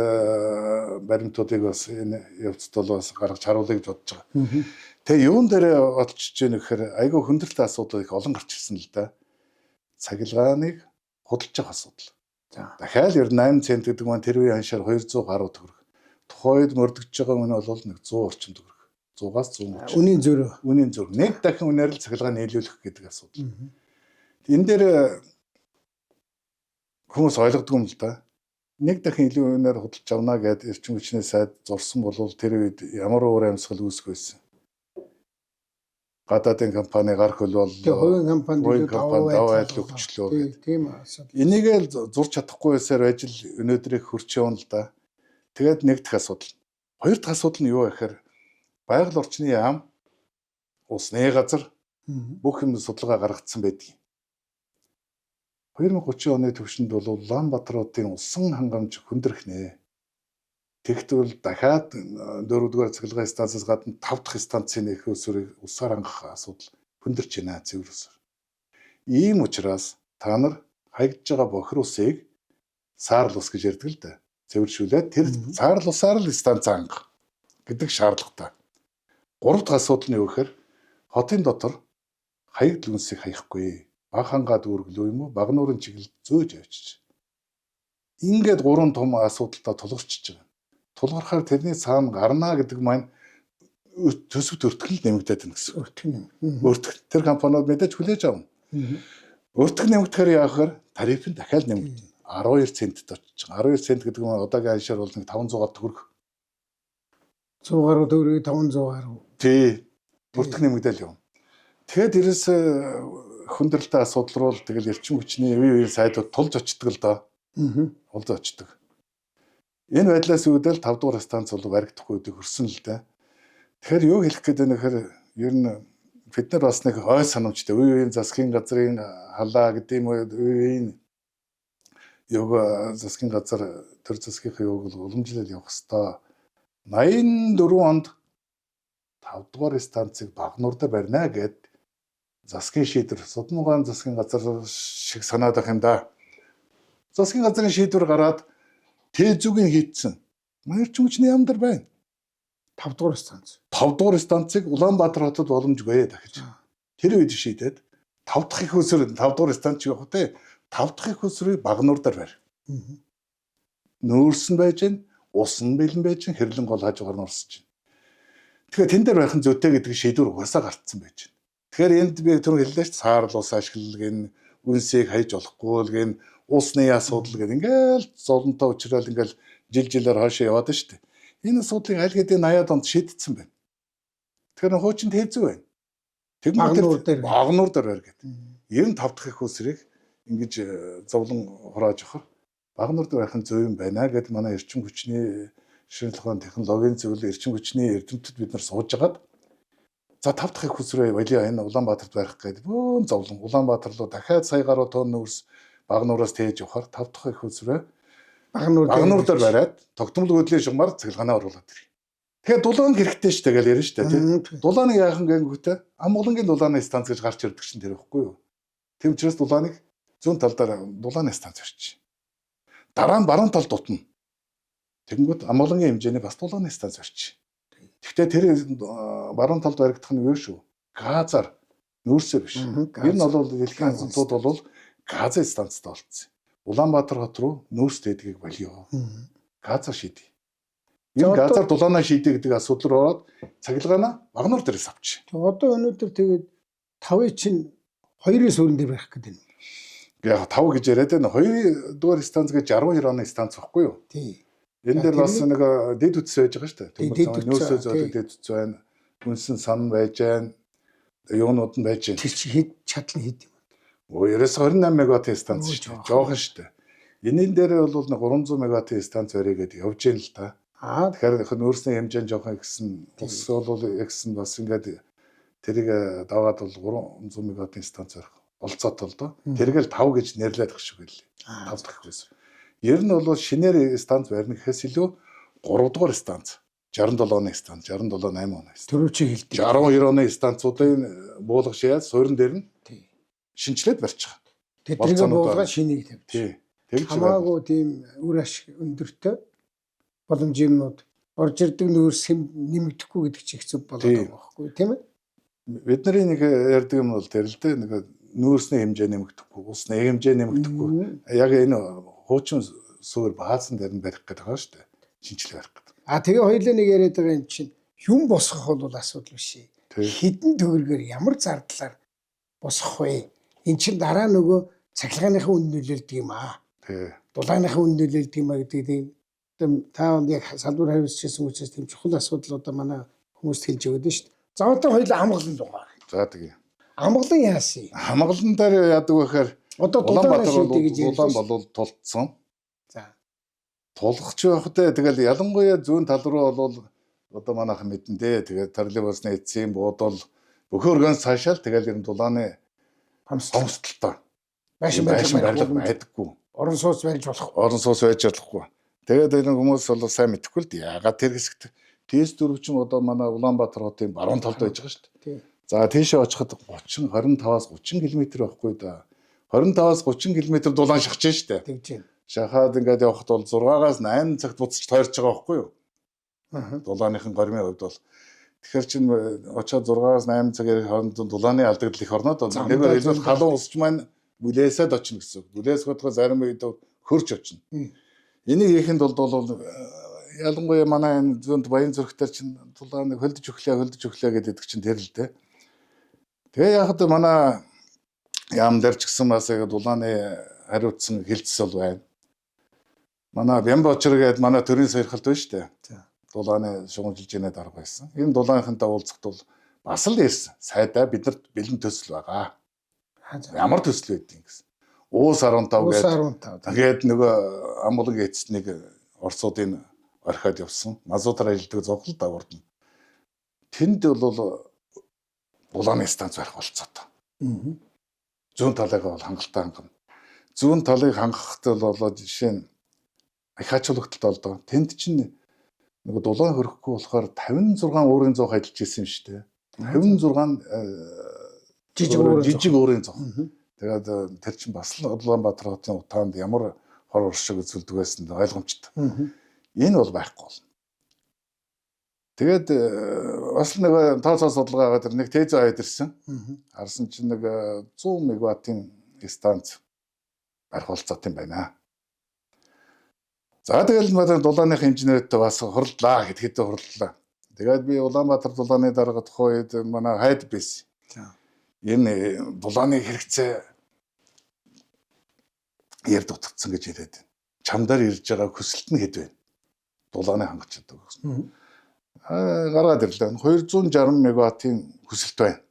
баримтуудыг бас энэ явцд бол бас гаргаж харуулъя гэж бодож байгаа. Тэгээ юун дээр олчж ийн гэхээр айгүй хүндрэлтэй асуудал их олон гарч ирсэн л да. Цахилгааныг худалдаж авах асуудал. За. Дахиад ер 8 цент гэдэг маань тэр үеийн ханшаар 200 гаруй төгрөг. Тухайд мөрдөгж байгаа үнэ бол нэг 100 орчим төгрөг. 100-аас 130. Үнийн зөрөө. Үнийн зөрөө. Нэг дахин үнээр л цахилгаан нийлүүлэх гэдэг асуудал. Энэ дээр хүмүүс ойлгодог юм л да. Нэг дахин илүү үнээр худалдаж авна гэд эрчим хүчний сайд зурсан бол тэр үед ямар уур амьсгал үүсэх байсан. Гадаадын компани гарах бол хувийн компанид даваа айл өгчлөө гэдэг. Тийм асуудал. Энийг л зурж чадахгүй байсаар байж л өнөөдрийг хурч явна л да. Тэгээд нэг дахь асуудал. Хоёр дахь асуудал нь юу гэхээр байгаль орчны яам усны газар бүх юм судалгаа гаргацсан байдаг. 2030 оны төвшөнд бол Улаанбаатарын усан хангамж хүндрэх. Тэгтэл дахиад 4-р цахилгаан станцаас гадна 5 дахь станцын нэх усрыг усаар хангах асуудал хүндэрч байна цэвэрсээр. Ийм учраас та нар хаягдж байгаа бохир усыг саарл ус гэж ярьдаг л да. Цэвэршүүлээд тэр саарл усаар л станц хангах гэдэг шаардлагатай. 3 дахь асуудал нь юу гэхээр хотын дотор хаягдл үнсийг хаяхгүй. Баг хангаад үргэлөө юм уу? Баг нуурын чиглэл зөөж авчиж. Ингээд 3 том асуудалтай тулгарчиж байгаа. Тулгархаар тэрний цаана гарна гэдэг маань төсөвт өртгөл нэмэгдээд байна гэсэн. Өртгөл тэр компаниуд мэдээж хүлээж авна. Өртгөл нэмэгдэхээр яахаар тариф нь дахиад нэмэгдэнэ. 12 центд очиж байгаа. 12 цент гэдэг нь одоогийн ханшаар бол нэг 500 төгрөг. 100 гаруй төгрөгийг 500 гаруй. Тий. Өртгөл нэмэгдээл юм. Тэгээд эрэс хүндрэлтэй асуудал руу тэгэл эрчим хүчний үе сайдууд тулж очдөг л доо. Тулж очдөг. Энэ байдлаас үүдэл 5 дугаар станц бол баригдахгүй үедээ хөрсөн л дээ. Тэгэхээр юу хэлэх гээд байна гэхээр ер нь бид нар бас нэг ой санамжтай үеийн засгийн газрын халаа гэдэг юм уу үеийн Юг засгийн газар төр засгийнхаа юуг уламжлал явах хэвээр 84 онд 5 дугаар станцыг Багнуурда барина гэд засгийн шийдвэр Судмгаан засгийн газар шиг санаад ах юм да. Засгийн газрын шийдвэр гараад Тээзүүгийн хийцэн. Манай эрчим хүчний яам дээр байна. 5 дугаар станц. 5 дугаар станцыг Улаанбаатар хотод боломжгүй дахиж. Тэр үед шийдээд 5 дахь их усрын 5 дугаар станц явах те 5 дахь их усрыг Багнуурдаар барь. Нөөс нь байж гэн, ус нь бэлэн байж гэн, хэрлэн гол хажуугаар нь орсож байна. Тэгэхээр тэн дээр байх нь зүйтэй гэдэг шийдвэр угаасаа гартсан байж байна. Тэгэхээр энд би түрүү хэллээ шүү дээ саарл ус ашиглал гэн үнсийг хайж болохгүй л гэн усны асуудал гэн ингээл зовлонтой уучрал ингээл жилээр хоошоо яваад байна шүү дээ. Энэ асуудлыг аль хэдийн 80-аад онд шийдсэн байна. Тэгэхээр хуучин Тээзүү байна. Багнуур дээр байр гэдэг. 95 дахь их усрыг ингэж зовлон хурааж авах Багнуур дээр байх нь зөв юм байна гэд манай эрчим хүчний шинжилгээ ухааны технологийн зөвлөл эрчим хүчний эрдэмтэд бид нар сууж агаад за 5 дахь их усрээ болио энэ Улаанбаатарт барих гэдэг бөөн зовлон Улаанбаатар руу дахиад сая гаруй тонн нөөс Багнуураас тээж явахаар 5 дахь их усрээ Багнуур дээр бариад тогтмол хөдөлгөөний шугамар цэглэганаа оруулаад ирэх. Тэгэхээр дулаан хэрэгтэй шүү дээ гэж ярина шүү дээ тийм. Дулааныг яахан гэнгүүтээ Амгалангийн дулааны станц гэж гарч ирдэг чинь тэр ихгүй юу. Тэм учраас дулааныг зүүн талдаа дулааны станц барьчих. Дараа нь баруун талд дутна. Тэгэнгүүт Амгалангийн хэмжээний бас дулааны станц барьчих. Гэхдээ тэр баруун талд баригдах нь юу шүү? Газар нөөсөө биш. Энэ нь бол дэлхийн асуудлууд бол газын станцтай болцсон. Улаанбаатар хот руу нөөс дэдгийг болио. Газар шийдээ. Энэ газар дулаанаа шийдээ гэдэг асуудал руу ороод цахилгаанаа Багнуур дээрээс авчих. Одоо өнөөдөр тэгээд 5-ыг чинь 2-ын суурин дээр байх гэдэг юм. Яг 5 гэж яриад байна. 2 дугаар станц гэж 62 оны станц байхгүй юу? Тий. Энэ дээр бас нэг дэд үтс байж байгаа шүү дээ. Төмөр нөөсөө зөөлөг дэд үтс байна. Үнсэн сан байж байна. Юунууд нь байж байна. Тэр чи хэд чадал нь хэд юм. 28 мегаватт станц шүү дээ. Жохон шүү дээ. Энийн дээр бол 300 мегаватт станц барья гэдэг явж гэн л та. Тэгэхээр нөөцний хэмжээ жоохон ихсэн. Ус бол ихсэн бас ингээд тэрийг даваад бол 300 мегаватт станц барих болцоотой л доо. Тэргээл 5 гэж нэрлээд их шиг байлээ. 5 дахь байсан. Ер нь бол шинээр станц барьна гэхээс илүү 3 дугаар станц 67 оны станц 67 8 оны станц. Төрөв чи хэлдэг. 62 оны станцуудын буулгах шияад суурин дээр нь шинчлээд барьчих. Тэднийг буулгаад шинийг тавьчих. Тэгж хамаагүй тийм үр ашиг өндөртэй боломжийнууд орж ирдэг нөөц нэмэгдэхгүй гэдэг чинь хэцүү болоод байгаа байхгүй тийм ээ. Бидний нэг ярьдаг юм бол тэр л дээ нэг нөөцний хэмжээ нэмэгдэхгүй, усны хэмжээ нэмэгдэхгүй. Яг энэ хуучин суур баасан дээр нь барих гэдэг байгаа шүү дээ. Шинжлэх барих гэдэг. Тэгээ хоёулаа нэг яриад байгаа юм чинь юм босгох бол асуудал биш. Хідэн төгрөгөөр ямар зардлаар босгох вэ? Эн чинь дараа нөгөө цахилгааныхаа үнд нөлөөлдөг юм аа. Дулааныхаа үнд нөлөөлдөг юм аа гэдэг тийм та яг салбар хариуцчихсан учраас тийм чухал асуудал одоо манай хүмүүст хэлж өгöd нь шүү дээ. За одоо хоёул амгалан дугаар. За тэгээ. Амгалан яасан? Амгалан дээр яадаг вэ гэхээр одоо Улаан болол тулцсан. За. Тулгч байхтай тэгэл ялангуяа зүүн тал руу бол одоо манайхан мэдэн дээ. Тэгээд троллейбусны эцсийн буудал бөхөөргөн цаашаал тэгэл юм дулааны хомсдолтой. Байшин байдаггүй. Орон сууц байж болох. Орон сууц байж болохгүй. Тэгээд энэ хүмүүс бол сайн мэдэхгүй л дээ. Ягаад тэр хэсэгт ТС 4 чинь одоо манай Улаанбаатар хотын баруун талд байж байгаа шүү дээ. За тийшээ очиход 25-аас 30 км байхгүй да. 25-аас 30 км дулаан шахаж шүү дээ. Тэгж байна. Шахаад ингээд явхад бол 6-аас 8 цагт буцаж тойрч байгаа байхгүй юу? Дулааныхын гормын хувьд бол тэгэхээр чинь очоод 6-аас 8 цагийн хооронд дулааны алдагдал их орнод нэгээр хэлбэл халуун усч маань бүлээсэд очно гэсэн. Бүлээс хотгоо зарим үед хөрч очно. Энийг хийхэд бол ялангуяа манай энэ зүүнд Баян зүрхтэр чинь дулааныг хөлдөж өглөө гэдэг чинь тэр л дээ. Тэгээ яг хаа манай яам дээр ч гэсэн бас яг дулааны хариуцсан хилцс бол байна. Манай Бямбочр гээд манай төрийн сойрхолд байна шүү дээ. Дулааны шугамжилж яана дарга байсан. Энэ дулаанхантай уулзахад бол бас л ирсэн. Сайдаа биднэрт бэлэн төсөл байгаа. Ямар төсөл байдгийг гэсэн. Уус 15 гээд тэгээд нөгөө Амгалангийн эцэснийг Оросуудын орхиод явсан. Мазутаар ажилдаг зовлол дагуурд нь. Тэнд бол дулааны станц барих болцоотой. Зүүн талаагаа бол хангалттай хангана. зүүн талыг хангахтай болоод жишээ нь их ач холбогдолтой болдог. Тэнд чинь нэг дулаан хөрөхгүй болохоор 56 өөрийн зоох ажиллаж ирсэн юм шүү дээ. 56 жижиг өөрийн зоох. Тэгээд тэр чинь бас л Улаанбаатар хотын утаанд ямар хор уршиг үзүүлдэг байсан ойлгомжтой. Энэ бол байхгүй болно. Тэгээд бас нэг тооцоо судалгаагаа тэр нэг тез аваад ирсэн. Харсан чинь нэг 100 мегаваттын станц барих болцоотой юм байна. За тэгэл дулааных инженертэй бас хурлаа хэд хурлаа. Тэгээд би Улаанбаатар дулааны дарга тухай үед манай хайд байсан. Энэ дулааны хэрэгцээ ярд утгацсан гэж яриад байна. Чамдаар ирж байгаа хүсэлт нь хэд вэ? Дулааны хангаж чаддаг гэсэн. Гаргаад ирлээ. 260 мегаваттын хүсэлт байна.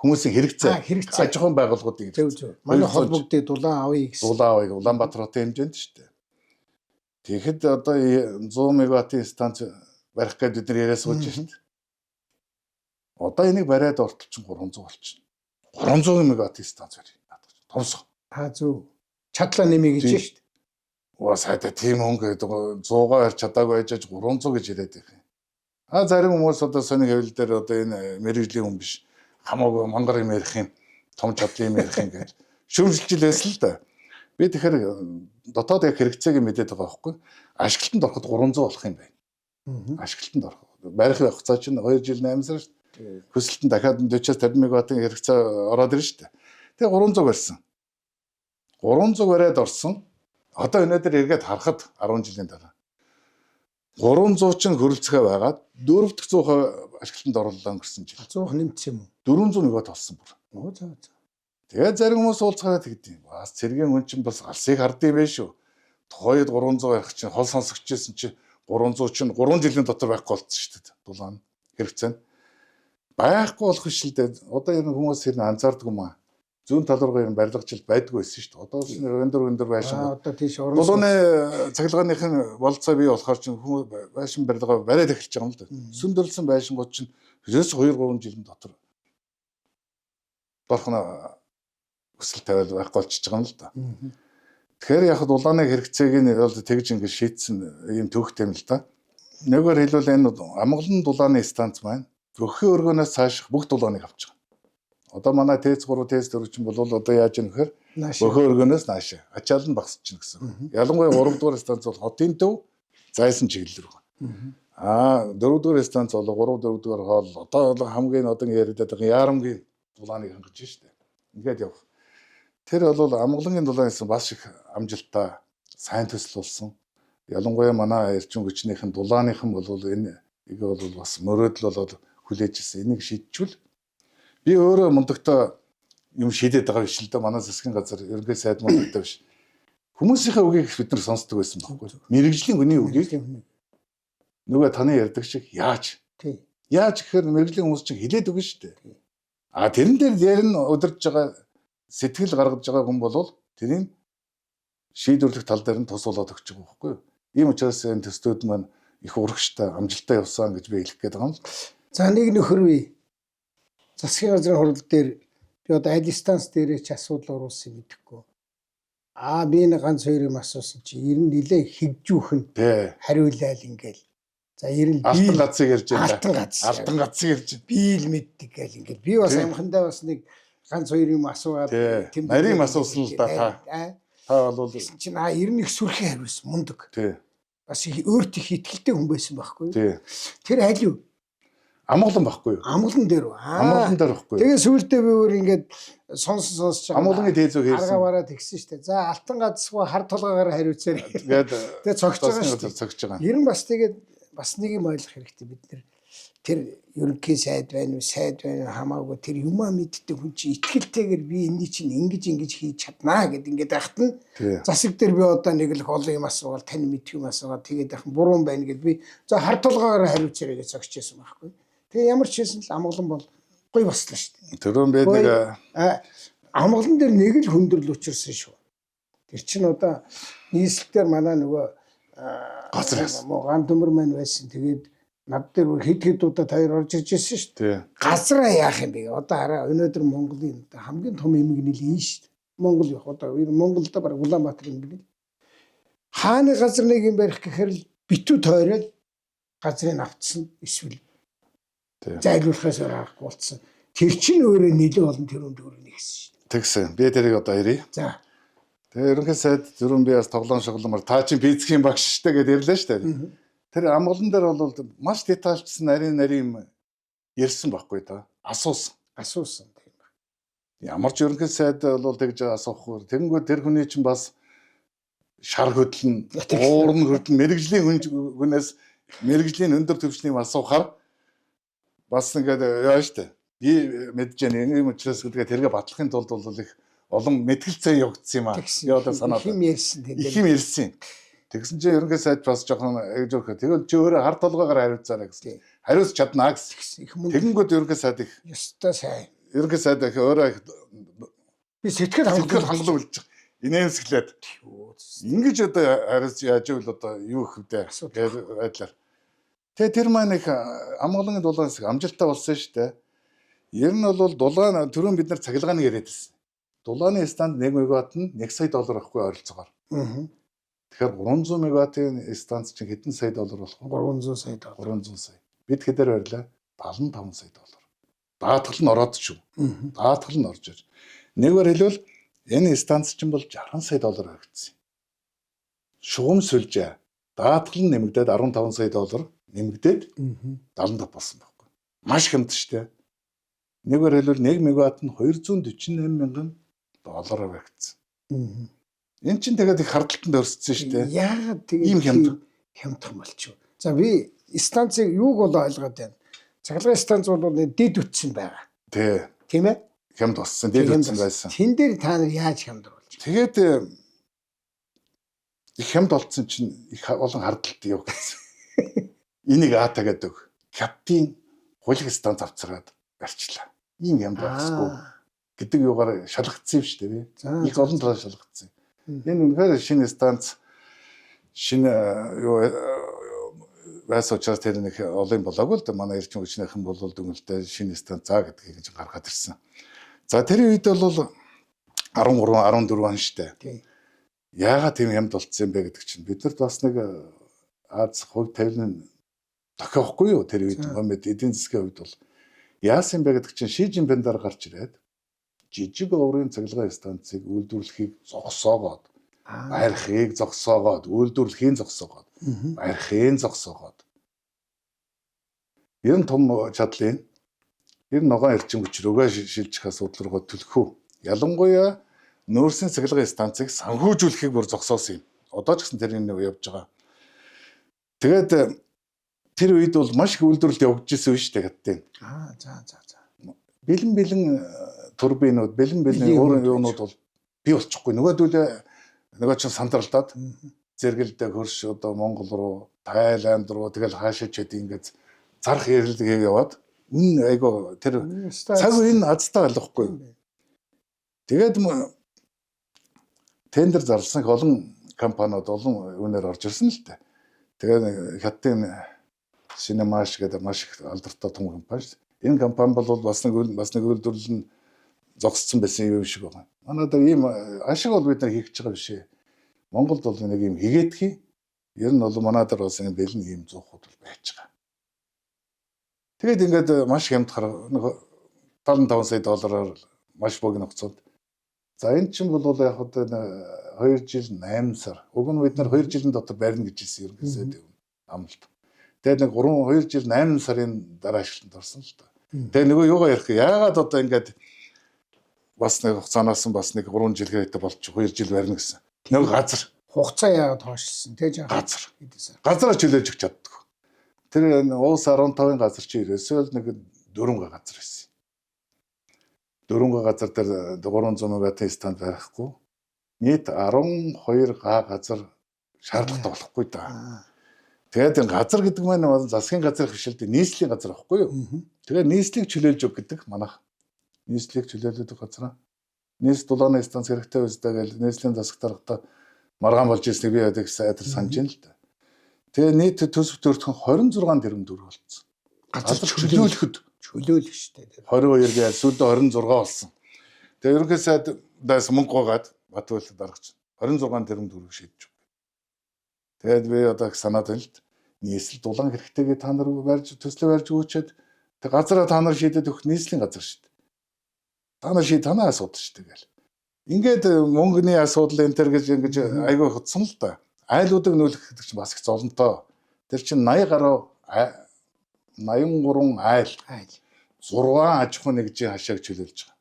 Хүмүүсийн хэрэгцээ аж ахуйн байгууллагуудын зөв. Манай холбогдыг дулаан авъя гэсэн. Дулаан авъя Улаанбаатар хотын хэмжээнд шүү дээ. Тэгэхэд одоо 100 мегаваттын станц барих гэдэг бид нар яриа сууж шүү дээ. Одоо энийг бариад ортол чинь 300 болчихно. 300 мегаваттын станц барь. Томсго. Зөв. Чадлаа нэмье гэж шүү дээ. Уу сайда тийм хөнгө 100-аар барь чадаагүй байж 300 гэж яриад байх. Зарим хүмүүс одоо сони хэвлэл дээр одоо энэ мэрэгжлийн хүн биш. Хамаагүй мангар юм ярих юм, том чадлын юм ярих юм гэж шүүмжилж байсан л да. Би тэгэхээр дотоод яг хэрэгцээг мэдээд байгаа байхгүй. Ашиглалтанд ороход 300 болох юм байна. Ашиглалтанд орох. Барихын хугацаа чинь 2 жил 8 сар шүү дээ. Хүсэлтэн дахиад 40-50 мегаваттын хэрэгцээ ороод ирнэ шүү дээ. Тэгээ 300 барьсан. 300 бариад орсон. Одоо өнөөдөр эргээд харахад 10 жилийн дараа 300 ч хөрөлцөхөө байгаад 4 дахь 100% ашиглалтанд оруулаа өнгөрсөн жил. 100 нэмсэн юм уу? 400 мегаватт болсон бүр. За. Тэгээд зарим хүмүүс уулзахаараа тэгдэв. Бас цэргийн хүн чинь бас алсыг хардсан байх шүү. Тухайд 300 байх чинь хол сонсогчжсэн чинь 300 чинь 3 жилийн дотор байхгүй болсон шүү дээ. Дулаан хэрэгцээ. Байхгүй болох шил дээ. Одоо энэ хүмүүс хэрнээ анзаардаг юм аа. Зүүн тал руугаа юм барилгажилт байдгүй байсан шүү дээ. Одоо ч өндөр байшин. Одоо тийш орон дулааны цахилгааныхын болцоо бий болохоор чинь хүмүүс байшин барилгаа бариад эхэлж байгаа юм л да. Сүндөрлсөн байшингууд чинь 2-3 жилийн дотор борхно хүсэл тавиал байхгүй болчихж байгаа юм л да. Тэгэхээр яг дулааны хэрэгцээг нь бол тэгж ингэ шийдсэн юм төвхтэй юм л да. Нэгээр хэлбэл энэ амгалан дулааны станц маань өхийн өргөнөөс цааших бүх дулааныг авч байгаа. Одоо манай ТЭЦ 3 ТЭЦ 4 чинь бол одоо яаж юм гэхээр өхийн өргөнөөс наашаа ачаал нь багасчихна гэсэн. Ялангуяа 3 дугаар станц бол хотын төв зайсан чиглэл рүү. 4 дугаар станц бол 3 4 дугаар хоол одоо хамгийн одоо яриад байгаа яарамгийн дулааныг хангаж штэ. Ингээд явах. Тэр бол амгалангийн дулаан гэсэн бас их амжилттай сайн төсөл болсон. Ялангуяа манай эрчим хүчнийхэн дулааныхан бол энэ бол бас мөрөөдөл болоод хүлээжсэн. Энийг шийдчихвэл би өөрөө мундагтаа юм шийдээд байгаа биш л да. Манай засгийн газар ерөнхий сайд мундагтаа биш. Хүмүүсийнхээ үгийг бид нар сонсдог байсан байхгүй. Мэргэжлийн хүний үгийг нөгөө таны ярьдаг шиг яаж гэхээр мэргэжлийн хүмүүс чинь хилээд өгнө шүү дээ. Тэрэн дээр ярин удирдах байгаа сэтгэл гаргаж байгаа хүн бол тэрийг шийдвэрлэх тал дээр нь тус болоод өгч байгаа байхгүй юу? Ийм учраас энэ төстүүд маань их урагштай амжилттай явсан гэж би хэлэх гээд байгаа юм л. За нэг нөхөр бий. Засгийн газрын хурал дээр би одоо аль станц дээрээ ч асуудал оруулсан мэдэхгүй. Би нэг ганц хоёр юм асуусан чи ер нь нилээ хигжүүхэн хариулаал ингээл. За ер нь алтан гацыг ярьж байна. Алтан гацыг ярьж би л мэддэг гэл ингээл. Би бас амхандаа бас нэг ганц хоёр юм асуугаад нарийн асуусан л да та бол чинь ер нь их сүрхэн хариулсан мундаг. Бас өөртөө их итгэлтэй хүн байсан байхгүй юу? Тэр аль юу? Амгалан байхгүй юу? Амгалан дээр үү? Амгалан дээр байхгүй юу? Тэгээ сүүлдээ би өөр ингээд сонсож байгаа. Амгалангийн тээзөө хийсэн. Арга бараа тэгсэн шүү дээ. За алтан гацсгүй хар толгойгоор хариуцаар. Тэгээ цогч байгаа шүү дээ. Цогч байгаа. Ер нь бас тэгээд бас нэг юм ойлгох хэрэгтэй бид нэр тэр ерөнхий сайд байна уу, сайд байна хамаагүй тэр юмаа мэддэг хүн чинь итгэлтэйгээр би энэ чинь ингэж хийж чаднаа гэд ингээд ахт нь засаг дээр би одоо нэг л олон юм асуугаад тань мэдх юм асуугаад тэгээд ахын буруу байна гэд би за хар толгойгоор хариуцаарай гэж зогсчихсан байхгүй. Тэгээ ямар ч хийсэн л амгалан бол гоё баслаа шүү дээ. Тэрэн бэ нэг амгалан дээр нэг л хөндрөл учирсан шүү. Тэр чинь одоо нийслэлээр манай нөгөө ган төмөр маань байсан. Тэгээд над дээр хэд удаа таяр орж ирж байсан шүү дээ. Газраа яах юм бэ? Одоо хараа өнөөдөр Монголын хамгийн том эмэг нэлээ шүү дээ. Монгол яг одоо Монголда баг Улаанбаатар юм бэл. Хааны газар нэг юм барих гэхээр л битүү тойрол газрыг авцсан эсвэл зайлуулахаас аргагүй болцсон. Тэр чинь өөрөө нэлээд олон тэрүүнд өрнө гэсэн шин. Тэгсэн. Би тэрийг одоо ирье. За. Тэгээ ерөнхий сайд зүрэн би бас тоглоом шогломор та чинь физикийн багш штэ гэдээ ирлээ штэ. Тэр амгалан дээр бол маш детальчсан нарийн ярьсан байхгүй та. Асуусан тийм ба. Ямар ч ерөнхий сайд бол тэгж асуухгүй. Тэгэнгүүт тэр хүний чинь бас шар хөдлөн, уурн хөдлөн мэрэгжлийн хүнээс мэрэгжлийн өндөр түвшнийг асуухаар бас ингээд яа штэ. Би мэдж яана юм учраас гэдгээ тэргээ батлахын тулд бол их олон мэтгэлцээ явагдсан юм аа. Би одоо санаад их юм ярьсан тийм. Их юм ярьсан. Тэгсэн чинь ерөнхий сайд бас жоохон эгжөөх. Тэгвэл чи өөрөө харт толгоогоор хариуцаарай гэсэн. Хариуц чаднаа гэсэн. Тэгэнгүүт ерөнхий сайд их ёстой сайн. Ерөнхий сайд их өөрөө их би сэтгэл хангалуун болж инээмсэглээд ингэж одоо хариуц яаж ивэл одоо юу их вдэ байдлаар. Тэгээ тэр маань их амгалангийн дулаан хэсэг амжилттай болсон шүү дээ. Ер нь бол дулаан түрүүн бид нар цахилгааны яриад байсан. Дулааны станд 1 мегаватт нь $1 сая авахгүй ойролцоогоор. Тэгэхээр 300 мегаваттын станц чинь хэдэн сая доллар болох вэ? 300 сая доллар. 300 сая. Бид хэдээр байрлаа? $75 сая доллар. Даатгал нь ороод шүү. Даатгал нь орж ир. Нэгээр хэлбэл энэ станц чинь бол $60 сая доллар өгсөн. Шугам сүлжээ. Даатгал нь нэмэгдээд $15 сая доллар нэмэгдээд 75 болсон байхгүй. Маш хямд шүү дээ. Нэгээр хэлбэл 1 мегаватт нь $248 мянган баригдсан. Энэ чинь тэгээд их хардталтанд өрссөн шүү дээ. Яагаад тэгээд хямдхан болчихв. За би станцыг юуг бол ойлгоод байна. Цахилгаан станц бол дэд үтсэн байгаа. Тийм ээ? Хямд болсон, дэд үтсэн байсан. Тэн дээр та нар яаж хямдар болж байна? Тэгээд их хямд болсон чинь их олон хардталт явагдсан. Энийг аата гэдэг каптын хулиг станц авцраад барьчлаа. Ийм хямд болсгүй гэдэг юугаар шалгагдсан юм шүү дээ. Их олон талаар шалгагдсан. Энэ үнэхээр шинэ станц шинэ юу байсан учраас тэр нэг олон болоогүй л да манай эрчим хүчнийхэн бол дүнэлтэй шинэ станц заа гэдгийг гэж гаргаад ирсэн. За тэр үед бол 13 14 он штэ. Яагаад тийм хямд болцсон юм бэ гэдэг чинь биднэрт бас нэг Аз хувь тавилан тохиохгүй юу тэр үед Момед эдийн засгийн хувьд бол яасан бэ гэдэг чинь Ши Жинпин дараа гарч ирээд жижиг оврын цахилгаан станцыг үйлдвэрлэхийг зогсоогоод барихыг зогсоогоод үйлдвэрлэхийн зогсоогоод барихын зогсоогоод ер нь том чадлын ер нь ногоон эрчим хүч рүүгээ шилжих асуудал руугаа төлөхөө ялангуяа нөөцийн цахилгаан станцыг санхүүжүүлэхийг бүр зогсоосон юм. Одоо ч гэсэн тэр нэг явж байгаа. Тэгээд тэр үед бол маш их үйлдвэрлэлт явагдаж ирсэн шүү дээ хаттын. За. Бэлэн турбинууд, бэлэн өөр юунууд бол бий болчихгүй. Нөгөө ч сандралдаад зэрэгэлдээ хөрш одоо Монгол руу, Тайланд руу тэгэл хаашаач хэдий ингээд зарах ярилгээ яваад айгаа тэр цаг үеийн азтай ойлгохгүй. Тэгээд тендер зарласан олон компаниуд олон үнээр орж ирсэн л дээ. Тэгээд хаттын Синемаш гэдэг маш их алдартай том компани шүү. Энэ компани бол бас нэг үйлдвэрлэл нь зогссон байсан юм шиг байна. Манайд ийм ашиг бол бид нар хийх гэж байгаа биш ээ. Монголд бол нэг юм хийгээдхий. Ер нь бол манайд бас энэ бэлэн ийм зуухуд бол байж байгаа. Тэгээд ингээд маш хямдхаар $75 сая доллараар маш богино хугацаанд. За энэ чинь бол яг одоо 2 жил 8 сар. Уг нь бид нар 2 жилийн дотор барина гэж хэлсэн юм гэсэн амлалт. Тэгээд нэг 2 жил 8 сарын дараа ашиглалтанд орсон л та. Тэгээд нөгөө юугаа ярих яагаад одоо ингээд бас нэг хугацаанаас бас нэг 3 жил хэрэгтэй болчих 2 жил барина гэсэн. Нэг газар хугацаа яагаад хойшилсан те жаа газараа чөлөөж өгч чаддаг. Тэр уус 15-ын газар чи ерөөсөө нэг 4 газар байсан. 4 газар дээр 300 мегаваттын станд барихгүй. Нийт 12 газар шаардлагатай болохгүй да. Тэгээд энэ газар гэдэг маань засгийн газар биш л дээ нийслэлийн газар байхгүй юу? Тэгээд нийслэлийг чөлөөлж өг гэдэг манайх. Нийслэлийг чөлөөлөдөг газар. Нийс дулааны станц хэрэгтэй үстэй гэж нийслэлийн засаг даргата маргаан болж ирснийг би яадаг сайдар санаж байна л да. Тэгээ нийт төсөв төртгөн 26 тэрбум төгрөг болцсон. Газар чөлөөлөх шүү дээ. 22 гээл сүүлдээ 26 болсон. Тэгээ ерөнхий сайдаас мөнгө гоогаад Батбаялагт даргач 26 тэрбум төгрөг шийдэж өгье. Тэгээд би одоо их санаад байна л нийслэл дулаан хэрэгтэйгээ та нар барьж төслөө барьж өгөөчөөд тэг газараа та нар шийдээд өгөх нийслэлийн газар шүү дээ. Та нар танаа асуудал шүү дээ гэл. Ингээд мөнгөний асуудал энэ төр гэж ингэж айгүй хөдсөн л да. Айлуудыг нүүлгэх гэдэг чинь бас их золонтой. Тэр чинь 80 гаруй 83 айл 6 аж ахуй нэгжийн хашааг чөлөөлж байгаа.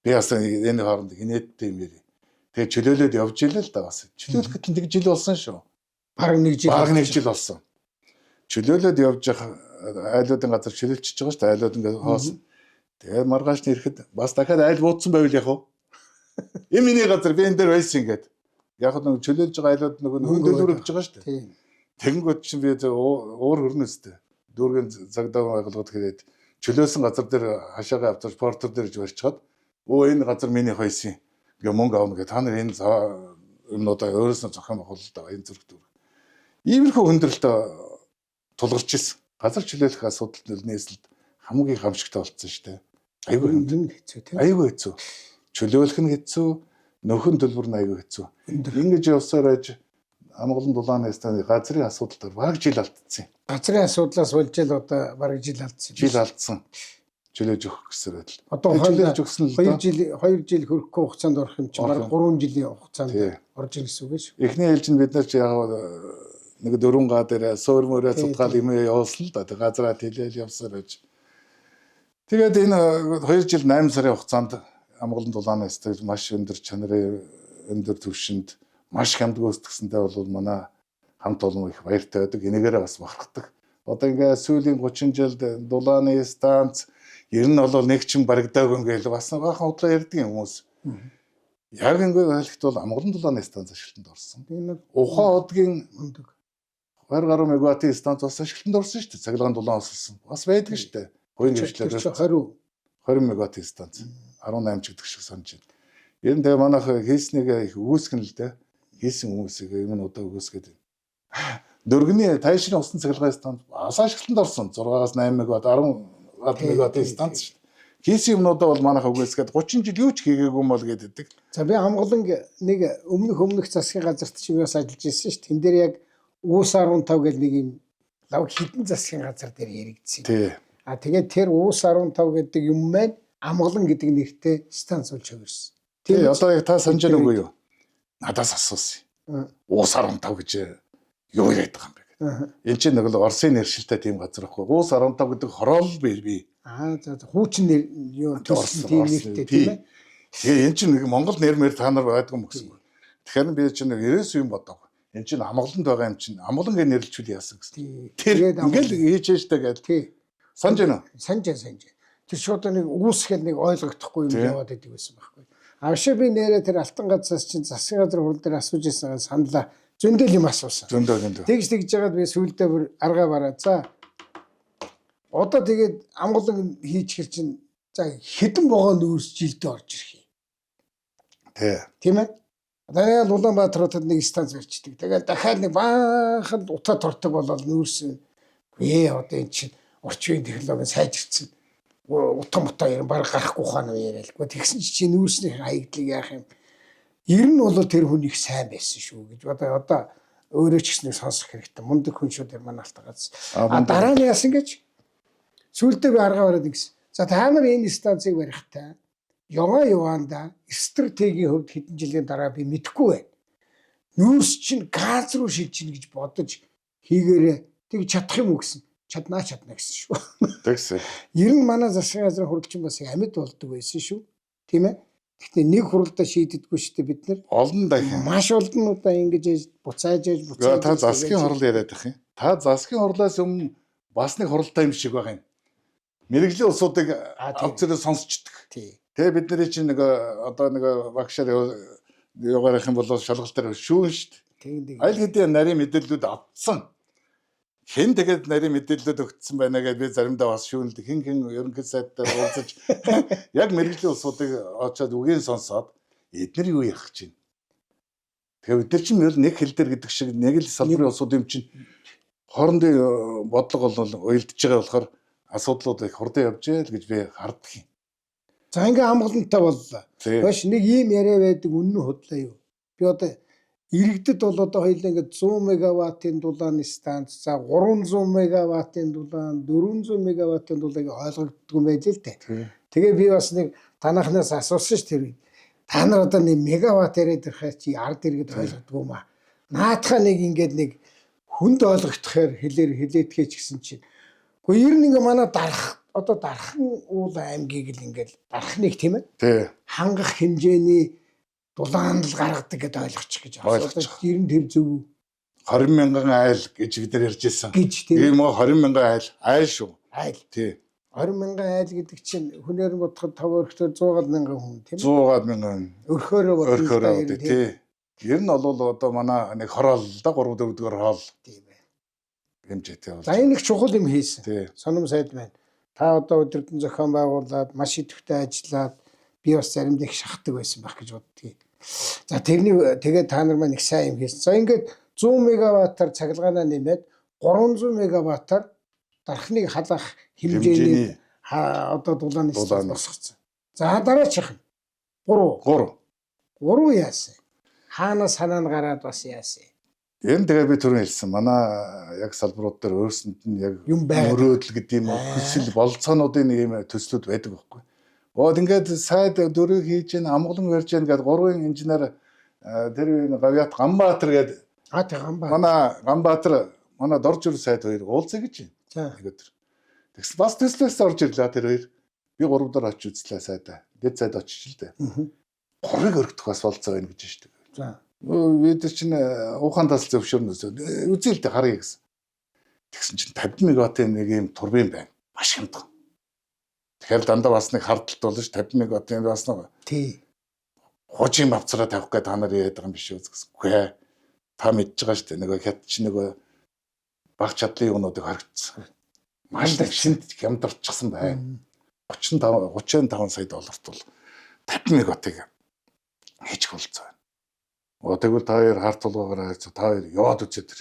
Би бас энэ хооронд хинээдтэй юм яри. Тэгээ чөлөөлөд явж илээ л да бас. Чөлөөлөхөд нэг жил болсон шүү. Бараг нэг жил болсон. Чөлөөлөд явж байгаа айлуудын газар чөлөөлчихөж байгаа шүү дээ. Айлууд ингээд хоосон. Тэгээ маргааш нь ирэхэд бас дахиад айл буудсан байвал яг уу. Ийм миний газар би энэ дээр байсан ингээд. Яг нэг чөлөөлж байгаа айлууд нөгөө хөндөөлөж байгаа шүү дээ. Тэгэнгүүт чинь би уур хөрнөстэй. Дүүргийн цагдаа байгууллагад хэрэг чөлөөсөн газар дээр хашаага авчирч портер дээр барьчихад энэ газар миний хойсон. Гэ мөнгө авна гэ та нар энэ юмнуудаа өөрөөсөө зохион байгуулалт байгаа энэ зэрэг дүүр. Иймэрхүү хүндрэлтэй тулгарч ирсэн. Газар чөлөөлөх асуудал нийслэлд хамгийн хамшигтай болцсон шүү дээ. Айгүй хэцүү тийм. Айгүй хэцүү. Чөлөөлөх нь хэцүү, нөхөн төлбөр нь айгүй хэцүү. Ингэж явсаар байж Амгалан дулааны станы газрын асуудал бараг жил алдсан. Газрын асуудлаас болж л одоо бараг жил алдсан. Жил алдсан. Чөлөөж өгөх гэсэн байдал. Одоо чөлөөж өгсөн л 2 жил хөрөхгүй хугацаанд орох юм чинь бараг 3 жилийн хугацаанд орж ирэх гэсэн үг шүү. Эхний ээлжинд бид нар ч яг нэг 4 га дээр суурмөрөө цутгаал юм явуулсан л да. Газраа тэлээл явсаар байж. Тэгээд энэ 2 жил 8 сарын хугацаанд Амгалан дулааны стыг маш өндөр чанарын өндөр түвшинд маш хямд гүйцэтгсэнтэй бол манай хамт олон их баяртай байдаг. Энэгээрээ бас бахархдаг. Одоо ингээ сүүлийн 30 жилд дулааны станц ер нь бол нэг ч юм барагдаагүй ингээл бас баахан удлаа ярьдаг хүмүүс. Яг ингээ ойлгохт бол Амгалан дулааны станц ашиглалтанд орсон. Ухаан одгийн 20 гаруй мегаваттын станц бас ашиглалтанд орсон шүү дээ. Цахилгаан дулаан осолсон. Бас байдаг шүү дээ. Хоёрын хвшлэр 20 мегаваттын станц 18 ч гэдэг шиг санаж байна. Ер нь тэгээ манайх хийснийг их үүсгэн л дээ. Хийсэн хүмүүсийг юм удаа өгөөсгээд байна. Дөргөний тайшны усан цахилгаан станц бас ашиглалтанд орсон. 6-аас 8 мегаватт 10 мегаваттын станц шүү дээ. Хийсэн юмнуудаа бол манайх өгөөсгээд 30 жил юу ч хийгээгүй юм бол гэдэг. За би Амгалан нэг өмнөх засгийн газарт чи би бас ажиллаж ирсэн шүү дээ. Тэн дээр яг Уус 15 гэл нэг юм лав хідэн засгийн газар дээр яригдсан. Тий. Тэгээд тэр Уус 15 гэдэг юм маань Амгалан гэдэг нэртэй станц болж өгсөн. Тий, одоо яг та санаж байгаа үгүй юу? Надаас асуусан. Уус 15 гэж юу яриад байгаа юм бэ гэдэг. Энд чинь нэг л Оросын нэршилтэй тийм газар ахгүй. Уус 15 гэдэг хороол би. За хуучин нэр юу тийм нэртэй тийм ээ. Тэгээ эн чинь нэг Монгол нэрмээр та нар байдгүй юм гэсэн. Тэгэхээр би чинь нэг 90 юм бодог. Эн чинь Амгаланд байгаа юм чинь Амгалангээ нэрлэлчүүл яасан гэсэн. Тэр ингээл хийж штэ гэл. Тий. Санаж байна. Санаж. Тэр шууд нэг уус гэл нэг ойлгогдохгүй юм яваад байдаг байсан байхгүй. Авшаа би нэрээ тэр алтан газраас чинь засгийн газар хурал дээр асууж ирсэн саналаа зөндөл юм асуусан. Зөндөө. Тэгж жагаад би сүүлдээ бүр аргаа бараа. За одоо тэгээд Амгалан хийчихэр чинь за хэдэн богоо нүүрс жилдээ орж ирэх юм. Тий. Тийм ээ. Одоо Улаанбаатарт нэг станц барьчихдаг. Тэгээд дахиад нэг баахан утаа тордог болол нүүрс. Одоо эн чинь орчин үеийн технологи сайжирсан. Утаа яран баг гарахгүй хаана яриалгүй. Тэгсэн чи нүүрсний хаягдлыг яах юм. Ер нь бол тэр хүн их сайн байсан шүү гэж одоо өөрөө ч гэснээр сонсох хэрэгтэй. Мундаг хүн шүү тэр манай алтгаас. Дараа нь яасан гэж сүүлдээ би аргаа бараад гэсэн. За та нар энэ станцыг барихтаа яваанда стратегийн хувьд хэдэн жилийн дараа би мэдэхгүй байна. Нүүрс чинь газ руу шилжинэ гэж бодож хийгээрээ тэг чадах юм уу гэсэн. Чадна гэсэн шүү. Тэгсэн. Ер нь манай засгийн газрын хуралчин бас амьд болдог байсан шүү. Тийм ээ. Гэхдээ нэг хуралдаа шийддэггүй шүү дээ бид нар. Олон дахин. Маш олон удаа ингэж буцааж. Та засгийн хурал яриад байх юм. Та засгийн хурлаас өмнө бас нэг хуралтай юм шиг байгаа юм. Мэргэжлийн улсуудыг авцраа сонсчдаг. Тэгээ бид нар чинь нэг одоо нэг багшаар яваарах юм бол шалгалт дээр шүүн шүү дээ. Аль хэдийн нарийн мэдээллүүд авцсан. Хэн тэгээд нарийн мэдээлэлд өгсөн байна гэдээ би заримдаа бас шүүнэлдэг. Хэн ерөнхий сайд дээр уулзаж яг мэргэжлийн улсуудыг очоод үгийн сонсоод эдгээр юу ярих гэж байна. Тэгээ бид нар чинь нэг хэл дээр гэдэг шиг нэг л салбарын улсууд юм чинь хоорондын бодлого бол уялдж байгаа болохоор асуудлууд их хурдан явж ял гэж би харддаг юм. За ингээ амгалантай боллоо. Баш нэг ийм яриа байдаг үнэн худлаа юу. Би одоо иргэдэд бол одоо хоёул ингээ 100 мегаваттын дулааны станц, за 300 мегаваттын дулаан, 400 мегаваттын дулааг ойлгогддог юм байж л дээ. Тэгээ би бас нэг танахнаас асуусан ш тэр. Та нар одоо нэг мегаватт яриад ирэхээ чи ард иргэд ойлгодог юм аа. Наадхаа нэг ингээд нэг хүнд ойлгохдохоор хэлээдгээ ч гэсэн чинь. Гэхдээ ер нь ингээ манай одоо дархан уул аймгийг л ингээл дархныг тийм ээ. Тий. Хангах хэмжээний дулаан л гаргадаг гэдээ ойлгочих гэж байна. Одоо ер нь тэр зөв 20 мянган айл гэж бид нар ярьж ирсэн. Тийм үү 20 мянган айл шүү. Айл. Тий. 20 мянган айл гэдэг чинь хүнээр бодоход 5 өрхтөөр 100 мянган хүн тийм ээ. 100 мянган. Өрхөөрөө бодоход тий. Ер нь бол одоо манай нэг хороол да 3 4 дэх хороол. Тийм ээ. Хэмжээтэй бол. За энэ их чухал юм хийсэн. Тий. Соном сайд байна. Та одоо өдөртөн зохион байгуулад маш идэвхтэй ажиллаад би бас заримдаа их шахдаг байсан байх гэж боддгийг. За тэгээд та нар маань их сайн юм хийсэн. За ингээд 100 мегаваттаар цахилгаанаа нэмээд 300 мегаваттаар дархныг халах хэмжээний одоо дулааны станц босгоцсон. За дараачих нь 3 яасан. Хаанаас санаа нь гараад бас яасан. Энэ тэгээ би түрүүн хэлсэн. Манай яг салбарууд дээр өөрсөнд нь яг мөрөөдөл гэдэг юм уу хүсэл болцоонуудын нэг юм төслүүд байдаг байхгүй. Ингээд сайд дөрөв хийж гин амгалан барьж гин гэдэг 3 инженер тэр Гавьят Ганбаатар гэдэг манай Ганбаатар манай Доржур сайд хоёр уулзъя гэж байна. Тэгээд тэгсэн бас төслөөс орж ирлээ тэр хоёр. Би 3 дор очиж үзлээ сайдаа. Дэд сайд очиж л дээ. 3-ыг өргөх бас болцоо байна гэж шүү дээ. За бид чинь ухаан тас зөвшөөрнөс үзээ л дээ харъя гэсэн. Тэгсэн чинь 50 мегаваттын нэг юм турбин байна. Маш хямдхан. Тэгэхээр дандаа бас нэг хардталт болно ш 50 мегаваттын бас нэг. Тий. Хожим авцраа тавих гэдэг та нар яриад байгаа юм биш үү гэсэн. Үгүй ээ. Та мэдж байгаа ш дээ. Нөгөө хят чи нөгөө баг чадлын юунуудыг харагдсан. Маш их шинт хямдарчихсан байна. 35 сая долларт бол 50 мегаваттыг хийчих болцоо. Тэгвэл та хоёр харт тулгаараа та хоёр яваад үзээ тэр.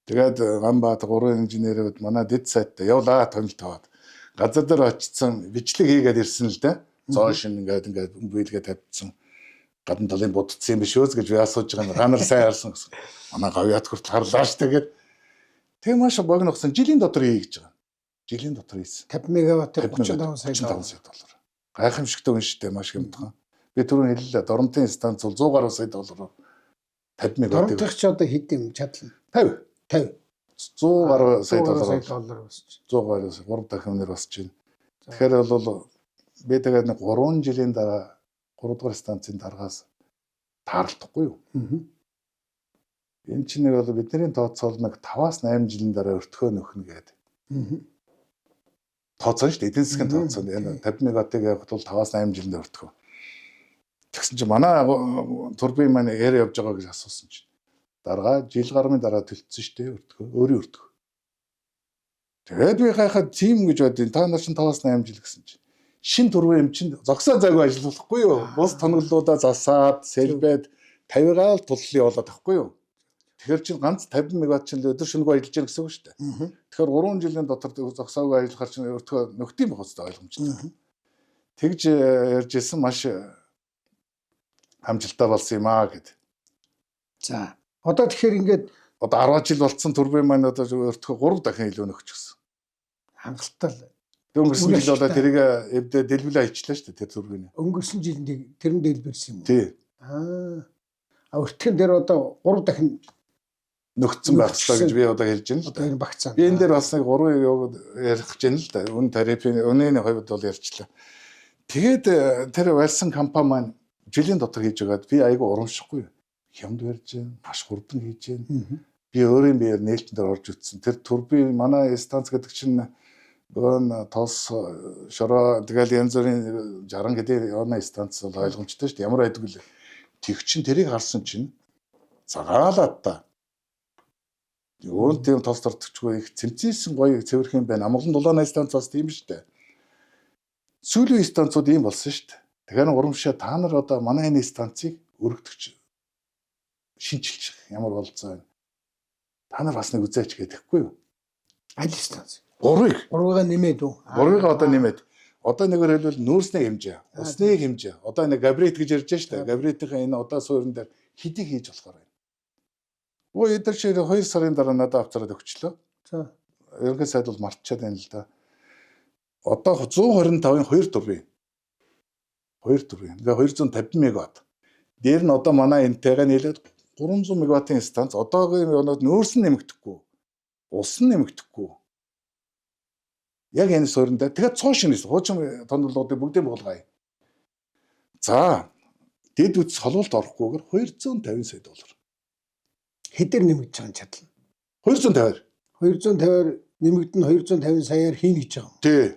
Тэгээд Ганбаатар 3 инженерүүд манай дэд сайтаа явлаа томил таваад газар дээр очсон бичлэг хийгээд ирсэн л дээ. Зоо шин ингээд бийлгээ тавьчихсан. Гадна талын будцсан юм биш үү гэж би асууж байгаа юм. Та нар сайн харсан гэсэн. Манай Гавьят хүртэл харлаа ш тэгээд. Тэг маш богинохсон жилийн дотор хий гэж байгаа. Жилийн дотор хийсэн. 50 мегаватт 35 сая доллар. Гайхамшигтай үнэтэй маш хямдхан. Би түрүүн хэллээ. Доронтын станц бол 100 гаруй сая доллар. 50 мегаватт. Доронтох ч одоо хэд юм чадлаа? 50. 100 гаруй сая доллар босч. 100 гаруй 3 дахин өнөр босч байна. Тэгэхээр бол би тэгээд 3 жилийн дараа 3 дугаар станцын дараагаас таарлахгүй юу? Энэ чинь бол бидний тооцоол нэг 5-8 жилийн дараа өртгөө нөхнө гэдэг. Тооцоо шүү дээ. Эдийн засгийн тооцоо. Энэ 50 мегаваттыг явахд бол 5-8 жилийн өртгөө. Тэгсэн чинь манай турбин маань яриа явж байгаа гэж асуусан чинь дараа жил гармын дараа төлцсөн шүү дээ өртгөө. Өөрийн өртгөө. Тэгээд би гайхаад тийм гэж бодъё. Та нар чинь 5-8 жил гэсэн чинь шин турбин юм чинь зогсоо зайгүй ажиллахгүй юу? Бус тоноглолуудаа засаад, сэлбэд 50-аар туллын явуулаад тахгүй юу? Тэгэхээр чинь ганц 50 мегаватт чинь өдөр шөнөгүй ажиллаж байгаа гэсэн үг шүү дээ. Тэгэхээр 3 жилийн дотор зогсоогүй ажиллахаар чинь өртгөө нөхдөйм байх хэвээр ойлгомжтой. Тэгж ярьж ирсэн маш хамжилттай болсон юм аа гэд. За одоо тэгэхээр ингээд одоо 10 жил болцсон турбин маань одоо өртгөө 3 дахин илүү нөхчихсөн. Хангалттай л. Өнгөрсөн жил одоо тэрийг эвдээ дэлбэлээ хийчлээ шүү дээ тэр турбины. Өнгөрсөн жилд тэрэн дэлбэрсэн юм уу? Тий. Өртгөн дээр одоо 3 дахин нөхцөн байх хэрэгтэй гэж би одоо хэлж байна л да. Энэ багцаа. Би энэ дээр бас нэг 3 ярих гэж байна л да. Үн тарифын үнэний хувьд бол ярьчлаа. Тэгээд тэр барьсан компани маань жилийн дотор хийж байгаад би айгүй урамшихгүй. Хямд барьж байна, маш хурдан хийж байна. Би өөрийн биеэр нээлтэн дээр орж утсан. Тэр турбин манай станц гэдэг чинь бөөн тос шороо тэгэл янз бүрийн 60 гэдэг явна станц бол ойлгомжтой шүү дээ. Ямар байдаг вэ? Тэг чин тэрийг харсан чинь загаалаад та. Өөр тийм тос тортчгүй их цэмцээсэн гоё цэвэрх юм байна. Амгалан дулааны станц бас тийм шүү дээ. Сүүлийн станцууд ийм болсон шүү дээ. Тэгэхээр урамшаа та нар одоо манай энэ станцыг өргөдөгч шинжилчих ямар болцоо байна. Та нар бас нэг үзээч гэдэхгүй юу? Аль станц? 3-ыг нэмээд үү? 3-ыг одоо нэмээд одоо нэгээр хэлбэл нүүрсний хэмжээ, усны хэмжээ. Одоо энэ габрит гэж ярьж штэ. Габритийн энэ одоо суурин дээр хэдийг хийж болохоор байна. Өө эдгээр шиг 2 сарын дараа надад авцараад өгчлөө. За. Ерөнхий сайд бол мартчихад байна л да. Одоо 125-ын 2 төвийн. Ингээ 250 мегаватт. Дээр нь одоо манай энтэйгээ нийлээд 300 мегаваттын станц. Одоогийн өнөөдөр нөөц нь нэмэгдэхгүй. Ус нь нэмэгдэхгүй. Яг энэ суурин дээр тэгээд цоо шинэс хуучин тонлуудыг бүгдийг болгоё. За, дэд үс солуулт орохгүйгээр 250 сая доллар. Хэдэр нэмэгдэж байгаа чадлаа. 250-аар. 250-аар нэмэгдэн 250 саяар хийнэ гэж байгаа юм. Тий.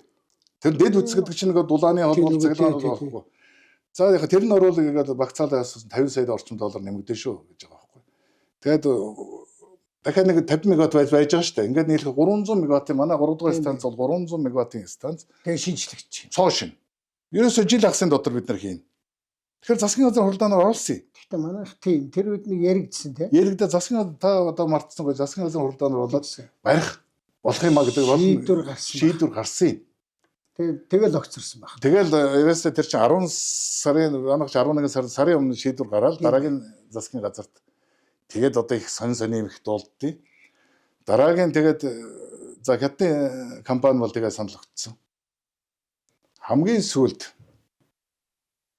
Тэр дэд үс гэдэг чинь нэг дулааны холбоот цэглэн болохгүй. За яг тэр нь оруулах гэдэг багцаалаас 50 сая орчим доллар нэмэгдэн шүү гэж байгаа байхгүй. Тэгээд дахиад нэг 50 мегаватт байж байгаа шүү дээ. Ингээд нийлэх 300 мегаваттын манай 3 дугаар станц бол 300 мегаваттын станц. Тэгээд шинжлэгч. Цоо шин. Ерөөсөө жил ахсын дотор бид нар хийнэ. Тэгэхээр засгийн газрын хуралдаанаар оруулсан. Гэхдээ манайх тийм тэр үед нэг яригдсан тийм. Яригдаа засгийн та одоо мартсангүй засгийн газрын хуралдаанаар болоод барих болох юм а гэдэг шийдвэр гарсан. Тэгэл огцорсон байна. Тэгэл ерөөсөө тэр чинь 10 сарын манайх 11 сарын өмнө шийдвэр гараад дараагийн засгийн газарт тэгээд одоо их сонь их дуулдтыг. Дараагийн тэгээд за хятадын компани бол тэгээд санал өгсөн. Хамгийн сүүлд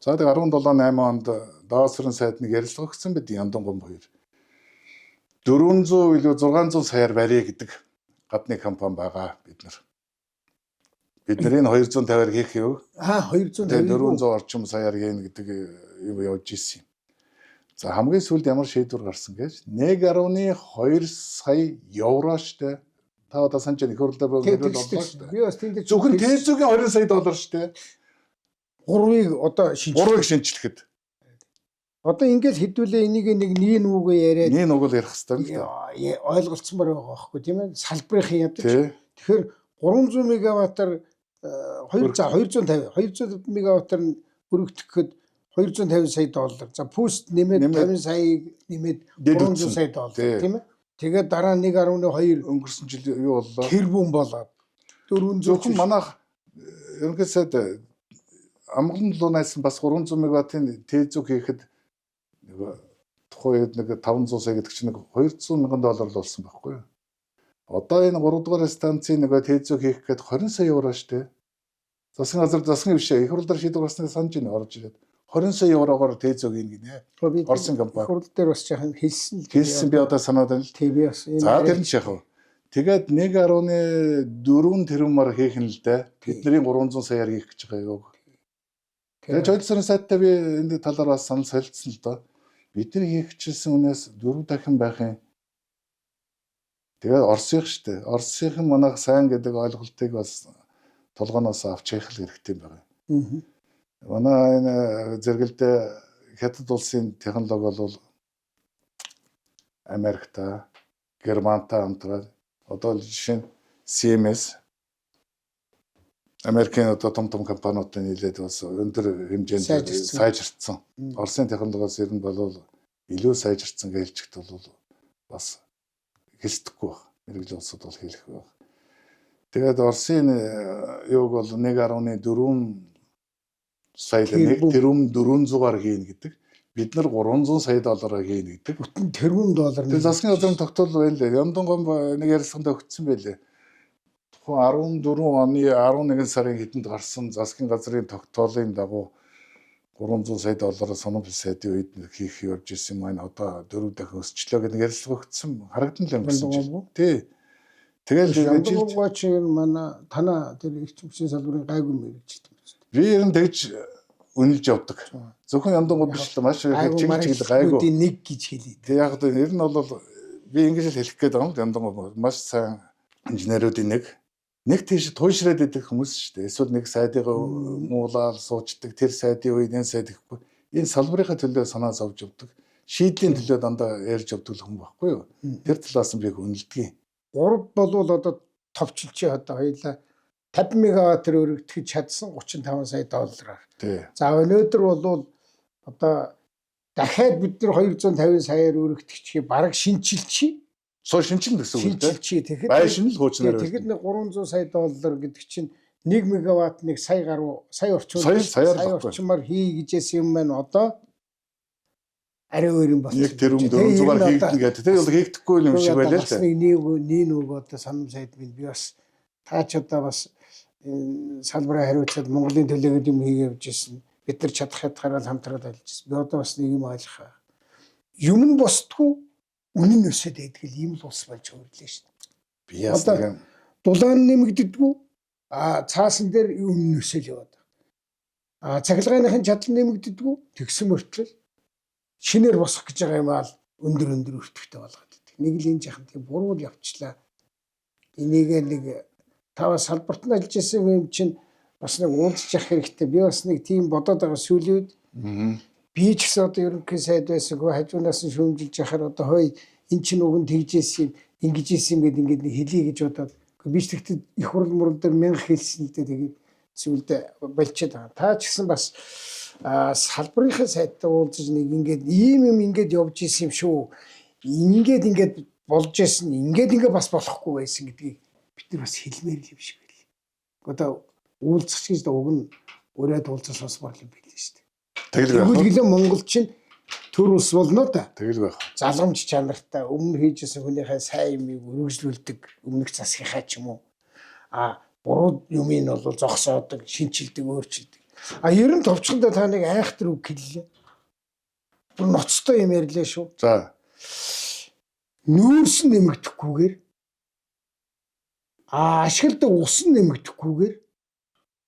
за тэгээд 17-8 онд даасрын сайд нэг ярилцлага өгсөн бид Яндангом 2. 400 илүү 600 саяар барья гэдэг гадны компани байгаа бид нар. Бид нарын 250-аар хийх юу? 250. 400 орчим саяар хийн гэдэг юм явж ирсэн юм. За хамгийн сүүлд ямар шийдвэр гарсан гэж 1.2 сая евро штэ. Та одоо санаж их хурлаа бүгд боллоо штэ. Би бас тэнд зөвхөн тээзүүгийн 20 сая доллар штэ. 3-ыг одоо шинжлэхэд. Одоо ингээд хэдүүлээ энийг нэг нийн үгүй яриад. Нийн үг л ярих хэрэгтэй л да. Ойлголцмоор байгаа байхгүй тийм ээ. Салбарын ядаж. Тэгэхээр 300 мегаваттаар 250 мегаваттаар өргөгдөхөд 250 сая доллар. За пүүст нэмээд 50 саяыг нэмээд 300 сая доллар тийм ээ. Тэгээд дараа 1.2 өнгөрсөн жил юу боллоо? Тэрбум болоод 400 зөвхөн манайх ерөнхий сайд амгалан луунаас бас 300 мегаваттын тээзүүг хийхэд тухайн үед нэг 500 сая гэдэг чинь нэг 200 мянган доллар л болсон байхгүй юу? Одоо энэ 3 дугаар станцын нэг тээзүүг хийх гээд 20 сая евро штэ. Засгийн газар засгийн бишээ их хурлаар шийдвэр гарсныг санаж ийн орж ирээд 20 сая еврогоор тээзүүг ийн гинэ. Орсын компани. Хурал дээр бас жаахан хэлсэн. Хэлсэн би одоо санаад байна л. Тий би бас. За тэр нь шахав. Тэгээд 1.4 тэрбумаар хийх нь л дээ. Бидний 300 саяар хийх гэж байгаа юу. Тэгээд жолцсон сайттай би энэ талаар бас санал солилцсон л доо. Бидний хийхчилсэн үнээс 4 дахин байх юм. Тэгээд Оросынх штэ. Оросынх манайх сайн гэдэг ойлголтыг бас толгооноос авч яах хэрэгтэй юм байна. Манай энэ зэрэгэлдээ хятад улсын технологи бол Америкта, Германта хамтраад одоо жишээ нь Siemens Америкийн одоо том компаниудын нийлээд бас өндөр хэмжээнд сайжирцсан. Оросын технологиос ер нь бол илүү сайжирцсан гэж хэлжэхэд бол бас хэлцдэггүй баг. Мэргэжлийн улсууд бол хэлэх баг. Тэгээд Оросын юуг бол 1.4 сая нэг тэрбум 400-аар хийн гэдэг. Бид нар 300 сая доллараар хийн гэдэг. Бүтэн тэрбум доллар. Тэр засгийн газрын тогтоол байна лээ. Яндангом нэг ярилцлаганд өгсөн байлээ. Тухайн 14 оны 11 сарын хэдэнд гарсан засгийн газрын тогтоолын дагуу 300 сая доллараар сонирхол сайдын үед хийх явж ирсэн маань одоо 4 дахин өсчлөө гэдэг ярилцлага өгсөн харагдан л өнгөрсөн жил. Тий. Тэгэл Яндангом чинь манай танаа тэр их хүчний салбарын гайгүй мэрэгч гэдэг. Би ер нь тэгж үнэлж явдаг. Зөвхөн Яндангом биш л маш чиглэл гайгүй нэг гэж хэлээ. Тэг яг л ер нь бол би ингэж л хэлэх гээд байгаа юм. Яндангом маш сайн инженеруудын нэг тийш туйшраад идэх хүмүүс шүү дээ. Эсвэл нэг сайдыг муулаад суучдаг, тэр сайдын үед энэ сайд гэхгүй. Энэ салбарынхаа төлөө санаа зовж явдаг. Шийдлийн төлөө дандаа ярьж явдаг хүн байхгүй юу? Тэр талаас нь би үнэлдэг. 3 болвол одоо товчлж одоо хоёлаа 50 мегаваттаар өргөдөхөж чадсан 35 сая доллараар. За өнөөдөр бол одоо дахиад бид нар 250 саяар өргөдөхчийг бараг шинчилчихье. Суу шинчил гэсэн үг үү? Шинчилчихье. Тэгэхэд байшин л хуучнаар. Тэгэхэд нэг 300 сая доллар гэдэг чинь 1 мегаваттныг сая гаруй сая орчмаар хий гэжээс юм байна одоо арай өөр юм болчихсон. Яг тэр юм 400-аар хийгдэн гэдэг. Тэр бол хийгдэхгүй юм шиг байлаа л да. Нэг одоо санам сайд минь би бас таач одоо бас салбараа хариуцаад Монголын төлөөгд юм хийгээ явж ирсэн. Бид нар чадах ятгаараа хамтраад ажиллаж ирсэн. Би одоо бас нэг юм ойлгох. Юм нь босдгүй үнэн нь өсөд байдаг л ийм л ус болж хөөрлөө шүү дээ. Би яас нэг дулаан нэмэгддэггүй цаасан дээр үнэн нь өсөж яваад. Цахилгааныхын чадал нэмэгддэггүй тэгсэн мөртлөө шинээр босох гэж байгаа юм аа өндөр өртөгтэй болгоод байдаг. Нэг л энэ жахан тийм буруу явчлаа. Энийг нэг таваа салбарт нь ажиллаж байсан юм чинь бас нэг уулзах хэрэгтэй. Би бас нэг тийм бодоод байгаа сүүлийн үед. Би ч гэсэн одоо ерөнхий сайд байсангүй хажуунаас нь шүүмжилж яхаар одоо хөөе эн чинь уг нь тэгжсэн юм ингэж ийсэн юм гээд ингээд нэг хэлий гэж бодоод би ч тэгтээ их хурал мурал дээр мянга хэлсэн л дээ тэгээд сүүлдээ болчиход байгаа. Та ч гэсэн бас салбарынхаа сайдтай уулзаж нэг ингээд ийм юм ингээд явж исэн юм шүү. Ингээд болж исэн. Ингээд бас болохгүй байсан гэдгийг бид нар бас хэлмээр юм шиг байл. Одоо уулзах гэж уг нь өөрөө уулзах сонсмор юм байл шүү дээ. Тэгвэл Монгол чинь төр ус болно да. Тэгэл байх. Залгамж чанартай өмнө хийжсэн хүнийхээ сайн юмыг өргөжлүүлдэг өмнөх засгийнхаа ч юм уу. Буруу юмыг нь бол зогсоодог, шинчилдэг, өөрчилдөг. Ер нь товчхондоо та нэг айхтар үг хэллээ. Бүр ноцтой юм ярьлаа шүү. За. Нүүрс нэмэгдэхгүйгээр ашигладаг ус нэмэгдэхгүйгээр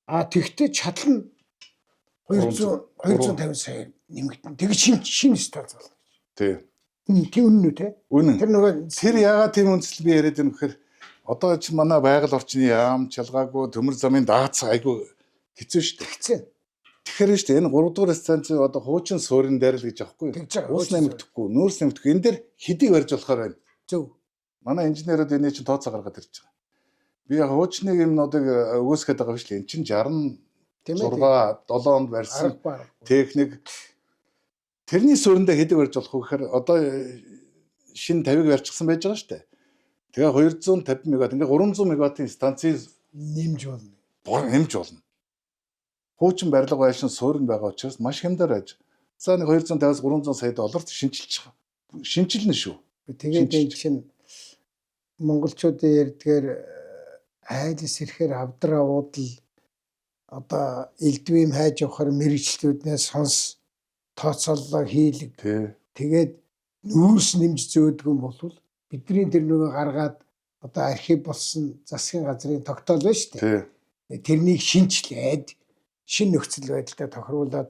тэгтээ чадал нь 250 сая нэмэгдэн. Тэг шин станц болно. Тий. Тийм үнэн үү те? Үнэн. Тэр яагаад тийм үндэслэл би яриад байна гэхээр одоо ч манай байгаль орчны яам чалгаагүй төмөр замын даацсан айгүй хэцүү шүү дээ. Хэцүү. Тэгэхээр шүү дээ энэ 3 дугаар станцын одоо хуучин суурин дээр л гэж аахгүй. Ус нэмэгдэхгүй, нүүрс нэмэгдэхгүй. Энэ дээр хэдийг барьж болохоор байна. Зөв. Манай инженерүүд энийг чинь тооцоо гаргаад ирж байгаа. Би яг хуучны юмнуудыг өгөөсгöd байгаа биш л энэ чинь 66 7 онд барьсан техник тэрний суурьндаа хэдэг барьж болох вэ гэхээр одоо шинэ 50-ыг барьчихсан байж байгаа шүү дээ. Тэгээ 250 мегаватт ингээ 300 мегаваттын станцыг нэмж болно. Нэмж болно. Хуучин барилга байшин суурин байгаа учраас маш хямдар байж. За нэг 250-аас 300 сая долларт шинжилж байгаа. Шинжилнэ шүү. Тэгээд энэ чинь монголчуудын ярьдгээр айлс ирэхээр авдраа уудал одоо элдвэм хайж явахаар мэрэгчлүүднээс сонс тооцооллоо хийлэг. Тэгээд нүүрс нэмж зөөдгөн болвол бидний тэр нөгөө гаргаад одоо архив болсон засгийн газрын тогтоол байна шүү дээ. Тэрнийг шинжлээд шинэ нөхцөл байдалтай тохируулаад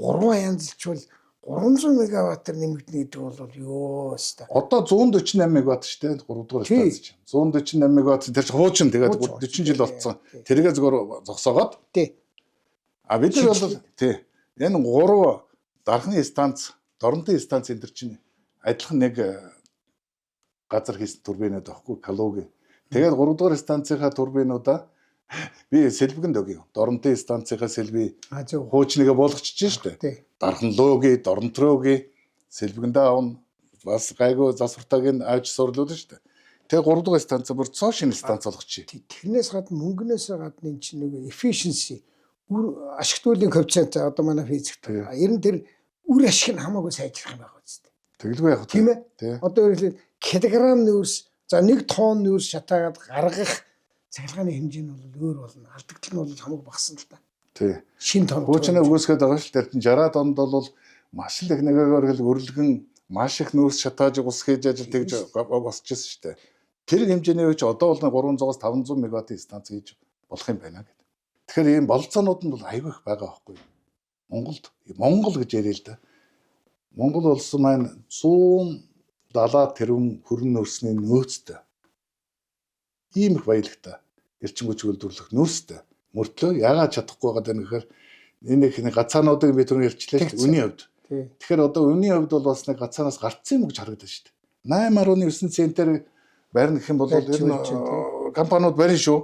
3 янзлчвал 300 мегаваттаар нэмэгдэнэ гэдэг бол ёо өстой. Одоо 148 мегаватт шүү дээ 3 дугаар станц чинь. 148 мегаватт тэр чинь хуучин тэгээд 40 жил болцсон. Тэргээ зөвхөн зогсоогоод. Тий. Бид нар бол тий. Энэ 3 дархны станц, доронтын станц энэ төр чинь адилхан нэг газар хийсэн турбинууд байхгүй Калугийн. Тэгээд 3 дугаар станцынхаа турбинуудаа би сэлбэгэнд өгье. Доронтын станцынхаа сэлбий хуучныгаа болгочихж шүү дээ. Дархан лууги, доронтрооги сэлбэгэндээ авна. Бас гайгүй засвартагийн авч сурлуулна шүү дээ. Тэгээ 3 дугаар станц бүр цоо шинэ станц болгочих. Тэрнээс гадна мөнгнөөс гадна энэ чинь нэг efficiency ашигтуулын коэффициент одоо манай физикт. Ер нь тэр үр ашиг нь хамаагүй сайжрах юм байна үстэй. Тэгэлгүй яг тийм ээ. Одоо ерөнхийдөө килограмм нүүрс за 1 тонн нүүрс шатаагаад гаргах цахилгааны хэмжээ нь бол өөр болно. Алдагдал нь бол хамаагүй багсан л та. Тий. Шин тонн. Хуучнаа өгөөсгöd байгаа шүү дээ. 60-аад онд бол маш л их нэгээр өргөлгөн маш их нүүрс шатааж ус хийж ажил тэгж босчихсон шүү дээ. Тэр хэмжээний үеч одоо бол 300-аас 500 мегаваттын станц хийж болох юм байна гэдэг. Тэгэхээр ийм бололцоонууд нь бол аюу их байгаа байхгүй юу? Монгол гэж яриа л да. Монгол улс маань 170 тэрбум хөрөн нөөцний нөөцтэй. Ийм их баялагтай. Эрчим хүч үйлдвэрлэх нөөцтэй. Мөртлөө яагаад чадахгүй байгаа даа гэхээр энэ их гацаануудыг би түрүү ярьчлаа шүү дээ. Үнийн хувьд. Тэгэхээр одоо үнийн хувьд бол бас нэг гацаанаас гарцсан юм гэж харагдаж шүү дээ. 8.9 центээр барина гэх юм бол энэ компаниуд барина шүү.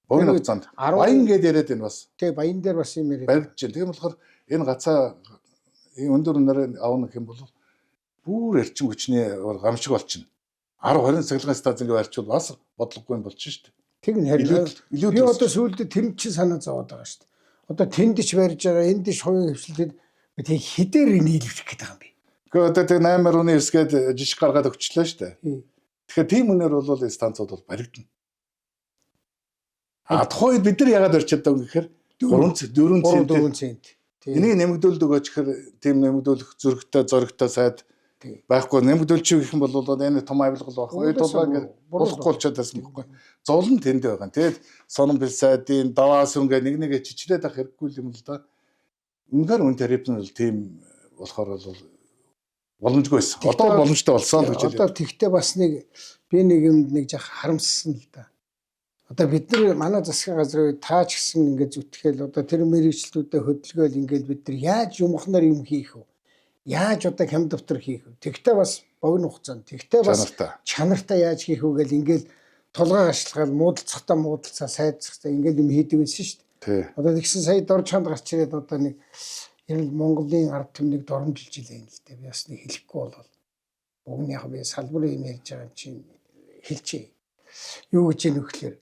Богино хугацаанд. Баян гэдээ яриад байна бас. Тий, баян дээр бас юм яриад. Баригдаж байна. Тийм болохоор энэ гацаа өндөр үнээр авах юм бол бүр эрчим хүчний гамшиг болчихно. 10-20 цахилгаан станц ингэ барьчвал бас бодлогогүй юм болчихно шүү дээ. Тэг нь харин би одоо сүүлдээ тэр чинь санаа зовоод байгаа шүү дээ. Одоо тэнд ч барьж байгаа, энд ч хувийн хвшилтэд тэг хідээр нийлүүлэх гэдэг юм би. Гэхдээ одоо тэг 8.9 гээд жижиг гаргаад өгчлөө шүү дээ. Тэгэхээр тийм үнээр бол станцууд бол баригдана. Тухайд бид нар яагаад барьж чаддаг вэ гэхээр 4 цент. Энийг нэмэгдүүлдэг өгөөч гэхээр тийм нэмэгдүүлэх зөрөгтэй сайд байхгүй нэмэгдүүлчих гэх юм бол энэ том авилгал байхгүй. Дулаан ингээд болохгүй болчиход байсан байхгүй. Зовлон тэнд байгаа. Тэгээд сонон бил сайдын даваас ингээ нэг чичрээд ах хэрэггүй юм л да. Үнэхээр үн тариф нь бол тийм болохоор бол боломжгүй байсан. Одоо боломжтой болсон л гэж хэлээ. Одоо тэгтээ бас би нэг юмд нэг жах харамссан л да. Одоо бид нар манай засгийн газрын таач гэсэн ингээд зүтгэл одоо тэр мэрэгчлүүдээ хөдөлгөөл ингээд бид нар яаж юмхнаар юм хийх вэ? Яаж одоо хямд давтар хийх вэ? Тэгтээ бас богино хугацаанд тэгтээ бас чанартай яаж хийх вэ гэл ингээд тулгаа ашлахад муудалцахтаа сайдцахтаа ингээд юм хийдэг байсан шүү дээ. Одоо тэгсэн сая дор чанд гарч ирээд одоо нэг энэ Монголын ард түмнийг доромжилж илээ л дээ. Би бас нэг хэлэхгүй болол. Уг нь яг би салбарын юм ярьж байгаа юм чинь хэлчихье. Юу гэж нөхлөөр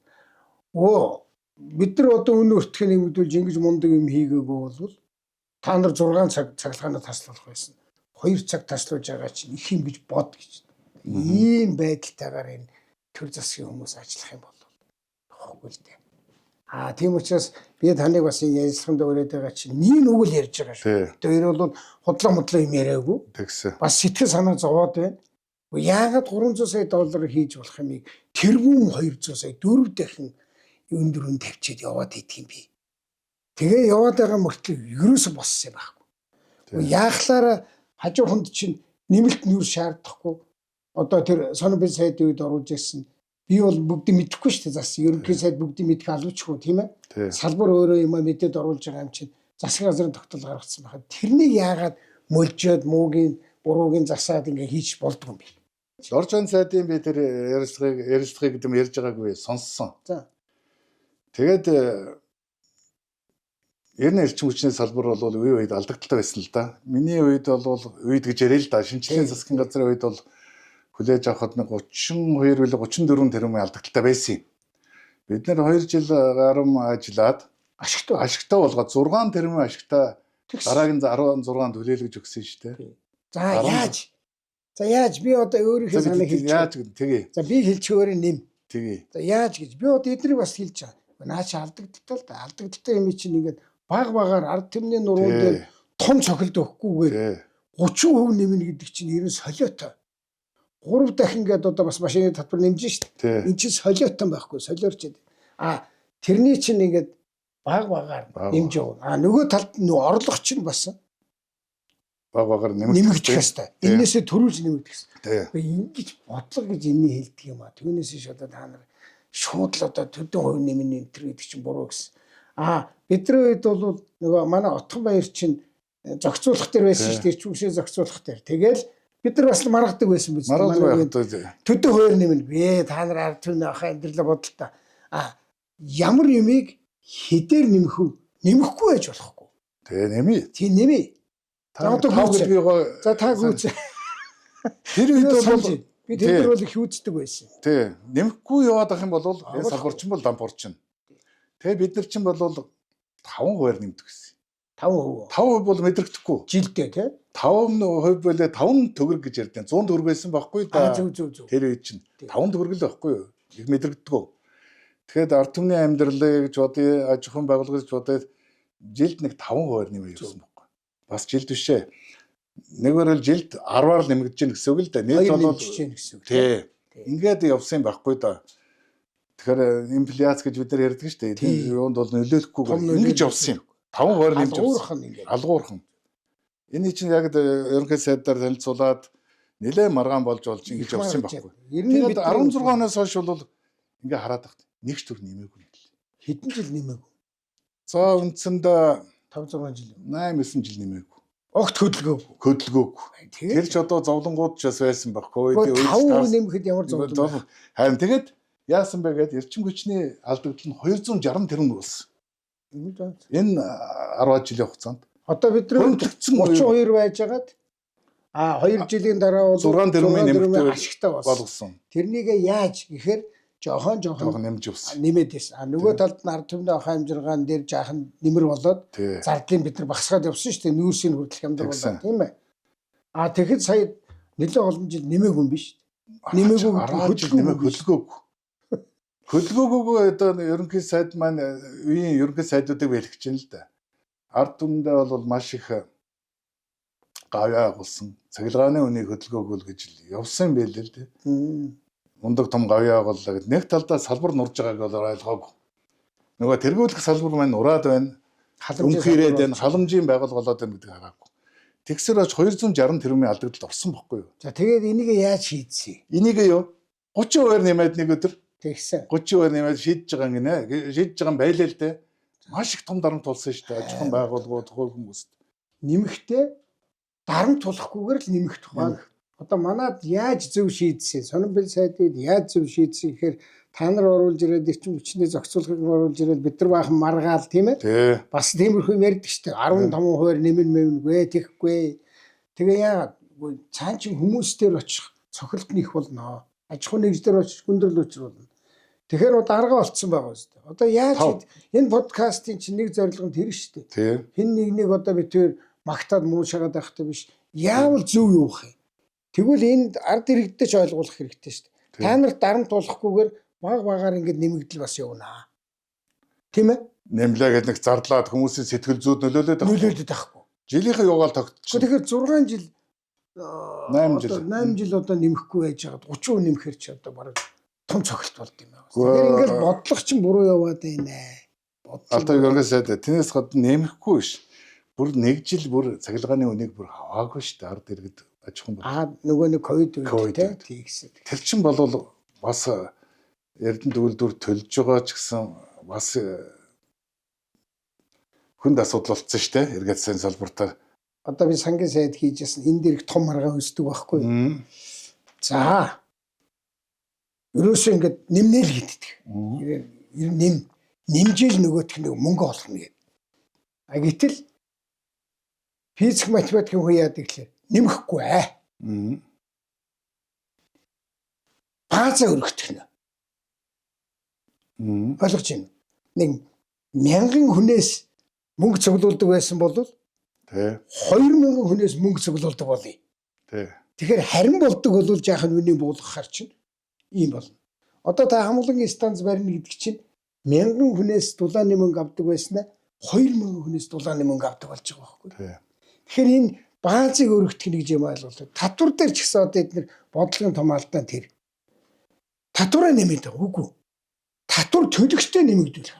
бид нар одоо өнөө өртгөх нэмэгдүүлж ингэж мундаг юм хийгээгүй бол та нар 6 цаг цахилгаанаа таслуулах байсан. 2 цаг таслуулж байгаа чинь их юм гэж бод гэж. Ийм байдалтайгаар энэ төр засгийн хүмүүс ажиллах юм бол хөөгүй л дээ. Тийм учраас би таныг бас энэ ярилцлаганд өрөөд байгаа чинь нэг үг л ярьж байгаа шүү. Тэр бол худлаа юм яриаггүй. Бас сэтгэл санаа зовоод байна. Яагаад 300 сая доллар хийж болох юмыг тэрүүн 200 сая 4 дахин өндөрөнд тавьчиад яваад идэх юм би. Тэгээ яваад байгаа мөртлөө ерөөсө боссон юм байхгүй. Яахлаараа хажууханд чинь нэмэлт нүүр шаардахгүй. Одоо тэр сонон бил сайдын үед оруулж ирсэн. Би бол бүгдийг мэдэхгүй шүү дээ. Зас ерөнхий сайд бүгдийг мэдэх алуучгүй тийм ээ. Салбар өөрөө юм мэдээд оруулж байгаа юм чинь засгийн газрын тогтоол гаргацсан байхад тэрнийг яагаад мөлжөөд муугийн буруугийн засаад ингээ хийж болдгоо юм бэ? Доржон сайдын би тэр ярилцлагыг гэдэг юм ярьж байгааг би сонссон. За. Тэгээд ер нь эрчим хүчний салбар бол үе үед алдагдaltaй байсан л да. Миний үед бол үед гэж яриа л да. Шинжлэлийн засгийн газрын үед бол хүлээж авахд 32 билүү 34 тэрбумын алдагдaltaй байсан юм. Бид нэр 2 жил гаруй ажиллаад ашигтай болгоод 6 тэрбумын ашигтай дараагийн 16 төлөөлөж өгсөн шүү дээ. За яаж би одоо өөрийнхөө санааг хэлж яаж тэгээ. За би хэлчихөөрэй нэм. Тэгээ. За яаж гэж би одоо эднийг бас хэлж байгаа. Наач алдагдтал да. Алдагдтал юм чинь ингээд багаар ард түмний нуруунд дээр том цохилт өгөхгүйгээр 30% нэмнэ гэдэг чинь ерөн солиотой. 3 дахин ингээд одоо бас машины татвар нэмж штт. Энд чинь солиотой байхгүй солиорчод. Тэрний чинь ингээд багаар нэмж явна. Нөгөө талд нөгөө орлого чинь бас багаар нэмэгдэх ёстой. Энээсээ төрүүлж нэмэгдэх ёстой. Ингэж бодлого гэж энийг хэлдэг юм а. Түүнээс ш одоо та нар шууд л одоо төдөн хувь нэмнэ энэ төр гэдэг чинь буруу гэсэн. Бидний үед бол нөгөө манай Отхон баяр чинь зохицуулах дээр байсан шүү дээ. Чүгшээ зохицуулах дээр. Тэгэл бид нар бас маргадаг байсан биз дээ. Төдөн хувь нэмнэ. Та нар ард түмний ахаа амьдралаа бодолтой. Ямар юмыг хэдээр нэмэх үү? Нэмэхгүй байж болохгүй. Тэгээ нэмье. Тийм нэмье. За та гүйц. Тэр үед бол би тэр бол их үздэг байсан. Тий. Нэмэхгүй яваад ах юм бол энэ салбарчин бол дампуурчин. Тэгээ бид нар чинь бол 5% нэмдэг гэсэн. 5%. 5% бол мэдрэгдэхгүй. Жилдээ тий. 5% болоо 5 төгрөг гэж ярьдیں۔ 100 төгрөг байсан байхгүй да. Зөв. Тэр үед чинь 5 төгрөг л байхгүй юу? Их мэдрэгддэггүй. Тэгэхээр ард түмний амьдралыг ч бодъё, аж ахуйн байгууллагыг ч бодъё жилд нэг 5% нэмэх гэсэн байхгүй. Бас жилд бишээ. Нэгвэрэл жилд 10-аар нэмэгдэж гэнэ гэсэн үг л да. Нийт бол тий. Ингээд явсан байхгүй да. Тэгэхээр инфляц гэж бид нар ярьдаг шүү дээ. Юунд бол нөлөөлөхгүйгээр ингэж явсан юм. 5% нэмж явсан. Алгуурхан. Энэ чинь яг ерөнхий сайдаар танилцуулаад нэлээд маргаан болж ингэж явсан байхгүй. Тэгээд 16 оноос хойш бол ингээ хараад багт нэг ч төр нэмээгүй юм л. Хэдэн жил нэмээгүй? За үндсэндээ 5-6 жил. 8-9 жил нэмээгүй. Огт хөдөлгөөгүй. Тэр ч одоо зовлонгууд ч бас байсан байхгүй. 5% нэмэхэд ямар зовлон. Харин тэгээд яасан бэ гэхэд эрчим хүчний алдагдал нь 260 тэрбум болсон. Энэ 10 жилийн хугацаанд. Одоо бид нар 32 байжгаад 2 жилийн дараа бол 6 тэрбумын нэмэлт ашигтай болсон. Тэрнийг яаж гэхээр жоохон нэмж өгсөн. нэмээд байсан. Нөгөө талд нь ард түмний ахын амжиргаан дээр жаахан нэмэр болоод зардлын бид нар багасгаад явсан шүү дээ. Нүүрсийн хүртэл хямдар болоод тийм ээ. Тэгэхэд сая нэлээд олон жил нэмээгүй юм биш. Нэмээгүй хөдөлгөөгүй. Хөдөлгөөгөө одоо ерөнхий сайд маань үеийн ерөнхий сайдуудыг бэлгэж байна л да. Ард түмэндээ бол маш их гавьяа агуулсан. Цахилгааны үнийг хөдөлгөөгөл гэж явсан байл л дээ. Мундаг том гавьяа агууллаа гэд нэг талдаа салбар нурж байгааг бол ойлгоогүй. Нөгөө тэргүүлэх салбар маань ураад байна. Халамжирээд байна. Халамжийн байгууллага болоод байна гэдэг хараагүй. Тэгсэр оч 260 тэрбумын алдагдлалд орсон бохгүй юу? За тэгээд энийг яаж шийдсэн? Энийг юу 32 нэмээд нэг өдөр тэгсэн. 32 нэмээд шийдэж байгаа юм гинэ. Шийдэж байгаа юм байлаа л дээ. Маш их том дарамт тулсан шүү дээ. Аж ахуйн байгууллагууд хөл хүмүүст. Нэмэхдээ дарамт тулахгүйгээр л нэмэх тухай. Одоо манад яаж зөв шийдсэн? Сонирхол сайдыг яаж зөв шийдсэн гэхээр та нар оруулж ирээд эрчим хүчний зохицуулгыг оруулж ирээд бид нар баахан маргаал тийм ээ. Бас тиймэрхүү ярьдаг шүү дээ. 15% нэмнэгүй тэхгүй. Тэгээ яагаад цаан чин хүмүүс дээр очих цохилт нэх болно. Аж ахуйн нэгж дээр очиж гүндрэл учруулна. Тэгэхээр одоо арга болцсон байгаа шүү дээ. Одоо яаж энэ подкастын чинь нэг зорилго нь тэр шүү дээ. Хин нэг одоо битээр магтаад муушаагаад байхтай биш. Яавал зөв юух юм. Тэгвэл энд ард иргэдтэй ч ойлгуулах хэрэгтэй шүү дээ. Та нарт дарамт болохгүйгээр багаар ингэж нэмэгдэл бас явна. Тийм ээ? Нэмлээ гэдэг нэг зардлаад хүмүүсийн сэтгэл зүйд нөлөөлөд байхгүй. Жилийнхээ югаал тогтчих. Тэгэхээр 6 жил 8 8 жил одоо нэмэхгүй байж байгаад 30% нэмэхэр чи одоо бараг том цогцолт болд юм байна. Тэгэхээр ингээд бодлого чинь буруу яваад байна. Алтай ерөнхийдөө тэнэс гадна нэмэхгүй ш. Бүр нэг жил бүр цахилгааны үнийг бүр хаваагүй ш. Ард иргэд аж ахуйн. Нөгөө нэг ковид үед тийгсэн. Тэр чин болвол бас Эрдэнэт үйлдвэр төлж байгаа ч гэсэн бас хүнд асуудал болцсон шүү дээ. Иргэдсэн салбартаа. Одоо би сангийн сайд хийжсэн энэ дэрэг том арга өсдөг байхгүй. За. Ерөөсөө ингэж нэмнэл хийдэг. Нэмжээл нөгөөх нэг мөнгө олох нэг. Гэтэл физик математикийн хүн яадаг лээ. Нэмэхгүй баазаа өргөдөх нэ. Ойлгож байна. Нэг 1000 хүнээс мөнгө цуглуулдаг байсан бол 2000 хүнээс мөнгө цуглуулдаг болъё. Тэгэхээр харин болдог бол жаахан үний буулгахаар чинь ийм болно. Одоо та хамгааллын станц барина гэдэг чинь 1000 хүнээс дулааны мөнгө авдаг байснаа 2000 хүнээс дулааны мөнгө авдаг болж байгаа байхгүй. Тэгэхээр энэ баазыг өргөдөх нэг юм ойлголоо. Татвар дээр ч гэсэн одоо эдгээр бодлогын том алдаа тэр. Татвараа нэмээд байгаа үгүй. Татвар төлөгчтэй нэмэгдүүлэх.